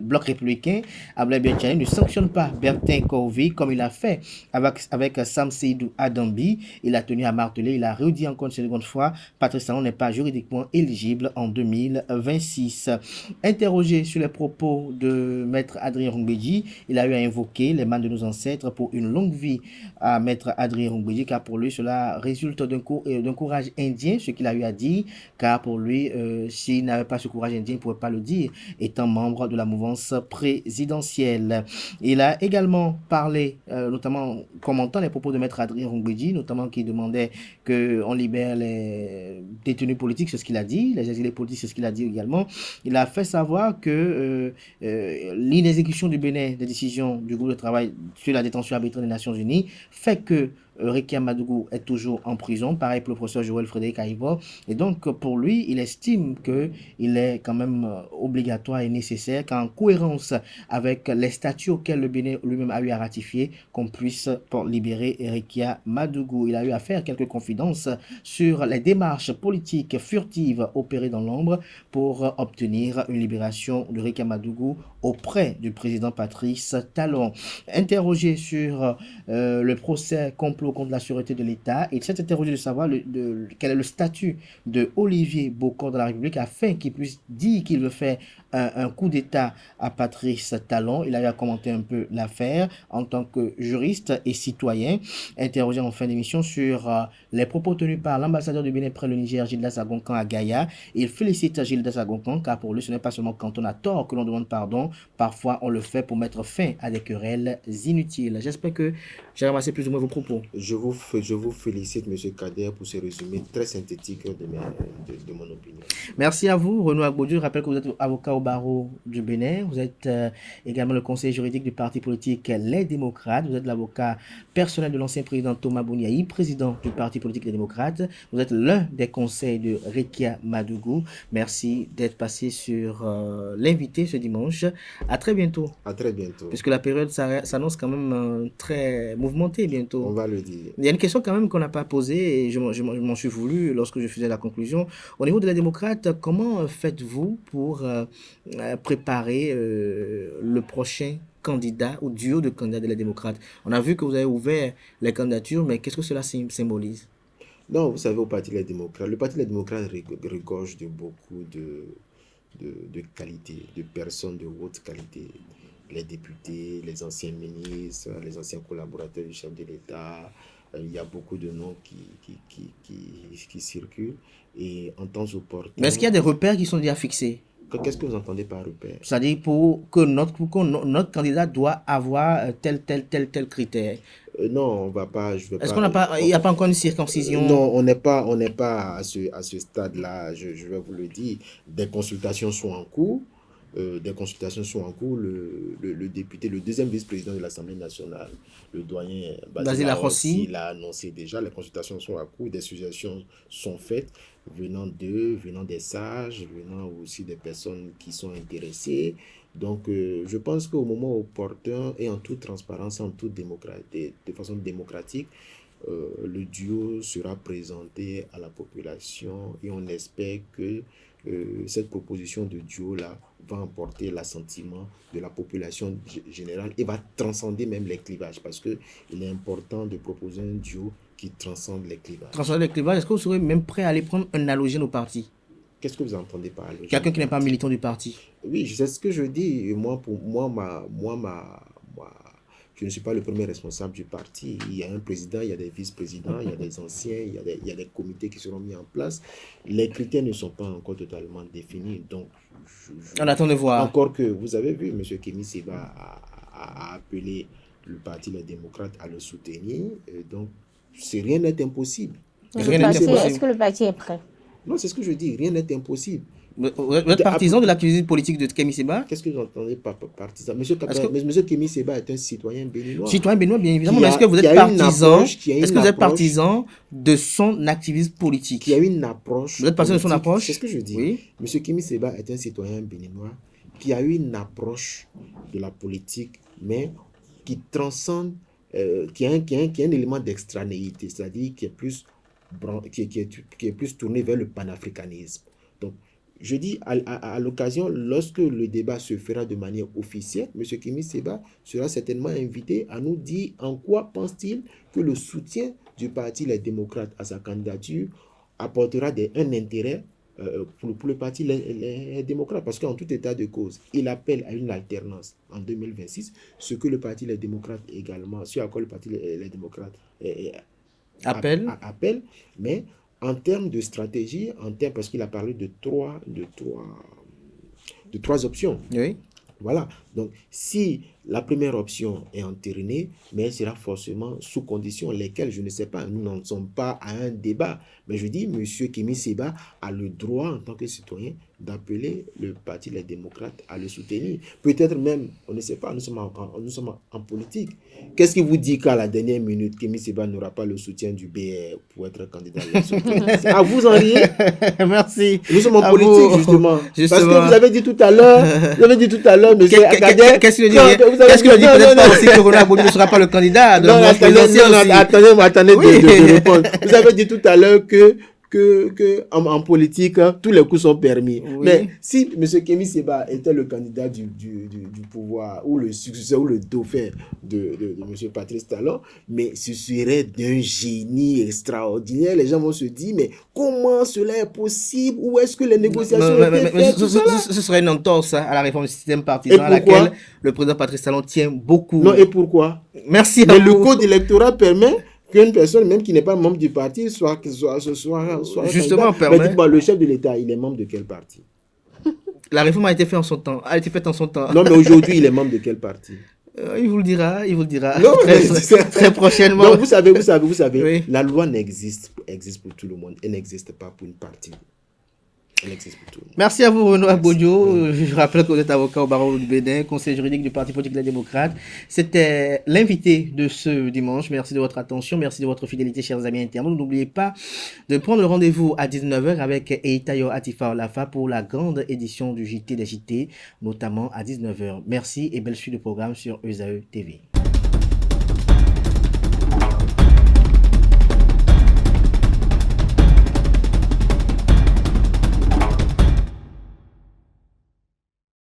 Bloc républicain, Ablaye Biachani, ne sanctionne pas Bertin Corvée comme il a fait avec Sam Seydou Adambi. Il a tenu à marteler, il a redit encore une seconde fois, Patrice Talon n'est pas juridiquement éligible en 2026. Interrogé sur les propos de Maître Adrien Rungbeji, il a eu à invoquer les mains de nos ancêtres pour une longue vie à Maître Adrien Rungbeji, car pour lui cela résulte d'un courage indien, ce qu'il a eu à dire, car pour lui, s'il n'avait pas ce courage indien, il ne pouvait pas le dire, étant membre de la mouvance présidentielle. Il a également parlé, notamment commentant les propos de Maître Adrien Rungbeji, notamment qui demandait qu'on libère les détenus politiques, c'est ce qu'il a dit, les exilés politiques, c'est ce qu'il a dit également. Il a fait savoir que l'inexécution du Bénin des décisions du groupe de travail sur la détention arbitraire des Nations Unies fait que Rekia Madougou est toujours en prison, pareil pour le professeur Joël Frédéric Aïvo, et donc pour lui, il estime qu'il est quand même obligatoire et nécessaire qu'en cohérence avec les statuts auxquels le Bénin lui-même a eu à ratifier, qu'on puisse libérer Rekia Madougou. Il a eu à faire quelques confidences sur les démarches politiques furtives opérées dans l'ombre pour obtenir une libération de Rekia Madougou auprès du président Patrice Talon. Interrogé sur le procès complot contre la sûreté de l'État, il s'est interrogé de savoir quel est le statut de Olivier Bocor de la République afin qu'il puisse dire qu'il veut faire un coup d'État à Patrice Talon. Il a eu à commenter un peu l'affaire en tant que juriste et citoyen. Interrogé en fin d'émission sur les propos tenus par l'ambassadeur du Bénin près le Niger, Gildas Agonkan à Gaïa. Il félicite Gildas Agonkan car pour lui ce n'est pas seulement quand on a tort que l'on demande pardon, parfois on le fait pour mettre fin à des querelles inutiles. J'espère que j'ai ramassé plus ou moins vos propos. Je vous félicite, M. Kader, pour ce résumé très synthétique de mon opinion. Merci à vous, Renaud Agbodou. Je rappelle que vous êtes avocat au barreau du Bénin. Vous êtes également le conseiller juridique du parti politique Les Démocrates. Vous êtes l'avocat personnel de l'ancien président Thomas Bouniaï, président du parti politique Les Démocrates. Vous êtes l'un des conseils de Rekia Madougou. Merci d'être passé sur l'invité ce dimanche. À très bientôt. À très bientôt. Puisque la période s'annonce quand même très mouvementée bientôt. On va le dire. Il y a une question quand même qu'on n'a pas posée et je m'en suis voulu lorsque je faisais la conclusion. Au niveau de la démocrate, comment faites-vous pour préparer le prochain candidat ou duo de candidats de la démocrate? On a vu que vous avez ouvert les candidatures, mais qu'est-ce que cela symbolise? Non, vous savez, au Parti Les Démocrates, le Parti Les Démocrates regorge de beaucoup de qualités, de personnes de haute qualité. Les députés, les anciens ministres, les anciens collaborateurs du chef de l'État. Il y a beaucoup de noms qui circulent. Et en temps opportun... Mais est-ce qu'il y a des repères qui sont déjà fixés? Qu'est-ce que vous entendez par repère? C'est-à-dire pour que notre candidat doit avoir tel critère. Non, on va pas... Est-ce qu'on n'a pas... Il n'y a pas encore une circoncision? Non, on n'est pas à ce stade-là, je vais vous le dire. Des consultations sont en cours. Le député, le deuxième vice-président de l'Assemblée nationale, le doyen Basile Arossi, l'a annoncé déjà. Les consultations sont en cours, des suggestions sont faites, venant des sages, venant aussi des personnes qui sont intéressées. Donc, je pense qu'au moment opportun et en toute transparence, de façon démocratique, le duo sera présenté à la population et on espère que cette proposition de duo-là va emporter l'assentiment de la population générale et va transcender même les clivages parce qu'il est important de proposer un duo qui transcende les clivages. Transcender les clivages, est-ce que vous serez même prêt à aller prendre un halogène au parti? Qu'est-ce que vous entendez par halogène? Quelqu'un qui n'est pas militant du parti. Oui, c'est ce que je dis. Je ne suis pas le premier responsable du parti. Il y a un président, il y a des vice-présidents, il y a des anciens, il y a des comités qui seront mis en place. Les critères ne sont pas encore totalement définis. Donc, on attend de voir. Encore que vous avez vu, M. Kémy Séba a appelé le parti Les Démocrates à le soutenir. Donc, rien n'est impossible. Est-ce que le parti est prêt? Non, c'est ce que je dis. Rien n'est impossible. Vous êtes partisan de l'activité politique de Kémy Séba? Qu'est-ce que vous entendez par partisan? Monsieur Kémy Séba est un citoyen béninois. Citoyen béninois, bien évidemment. Mais est-ce que vous êtes partisan de son activisme politique? Qui a une approche. Vous êtes partisan de son approche? C'est ce que je dis. Oui. Monsieur Kémy Séba est un citoyen béninois qui a eu une approche de la politique, mais qui transcende, qui a un élément d'extranéité, c'est-à-dire qui est plus tourné vers le panafricanisme. Donc, je dis à l'occasion, lorsque le débat se fera de manière officielle, M. Kémy Séba sera certainement invité à nous dire en quoi pense-t-il que le soutien du Parti Les Démocrates à sa candidature apportera un intérêt pour le Parti Les Démocrates. Parce qu'en tout état de cause, il appelle à une alternance en 2026, ce que le Parti Les Démocrates également, ce à quoi le Parti Les Démocrates appelle, mais en termes de stratégie, parce qu'il a parlé de trois options. Oui. Voilà. Donc, si la première option est entérinée, mais elle sera forcément sous conditions lesquelles, je ne sais pas, nous n'en sommes pas à un débat. Mais je dis, M. Kémy Séba a le droit, en tant que citoyen, d'appeler le Parti Les Démocrates à le soutenir. Peut-être même, on ne sait pas, nous sommes en politique. Qu'est-ce qui vous dit qu'à la dernière minute, Kémy Séba n'aura pas le soutien du BR pour être candidat à l'élection? À vous en riez. Merci. Nous sommes en politique, justement. Parce que vous avez dit tout à l'heure, M. Kader, qu'est-ce qu'il dit? Peut-être pas aussi que Renaud Agbodou ne sera pas le candidat. Attendez de répondre. Vous avez dit tout à l'heure que en politique, tous les coups sont permis. Oui. Mais si M. Kémy Séba était le candidat du pouvoir, ou le successeur, ou le dauphin de M. Patrice Talon, mais ce serait d'un génie extraordinaire. Les gens vont se dire, mais comment cela est possible? Où est-ce que les négociations étaient faites? Ce serait une entorse à la réforme du système partisan à laquelle le président Patrice Talon tient beaucoup. Non, et pourquoi? Merci. Mais le code électoral permet qu'une personne, même qui n'est pas membre du parti, soit justement candidat. Mais dites-moi, le chef de l'État, il est membre de quel parti? La réforme a été faite en son temps. Non, mais aujourd'hui, il est membre de quel parti? Il vous le dira, Non, très prochainement. Donc, vous savez, Oui. la loi existe pour tout le monde. Elle n'existe pas pour une partie. Elle existe pour tout le monde. Merci à vous, Renaud Abodjo. Je rappelle que vous êtes avocat au barreau du Bénin, conseiller juridique du Parti politique Les Démocrates. C'était l'invité de ce dimanche. Merci de votre attention, merci de votre fidélité, chers amis internautes. N'oubliez pas de prendre le rendez-vous à 19h avec Eitayo Atifa Olafa pour la grande édition du JT des JT, notamment à 19h. Merci et belle suite de programme sur ESAE TV.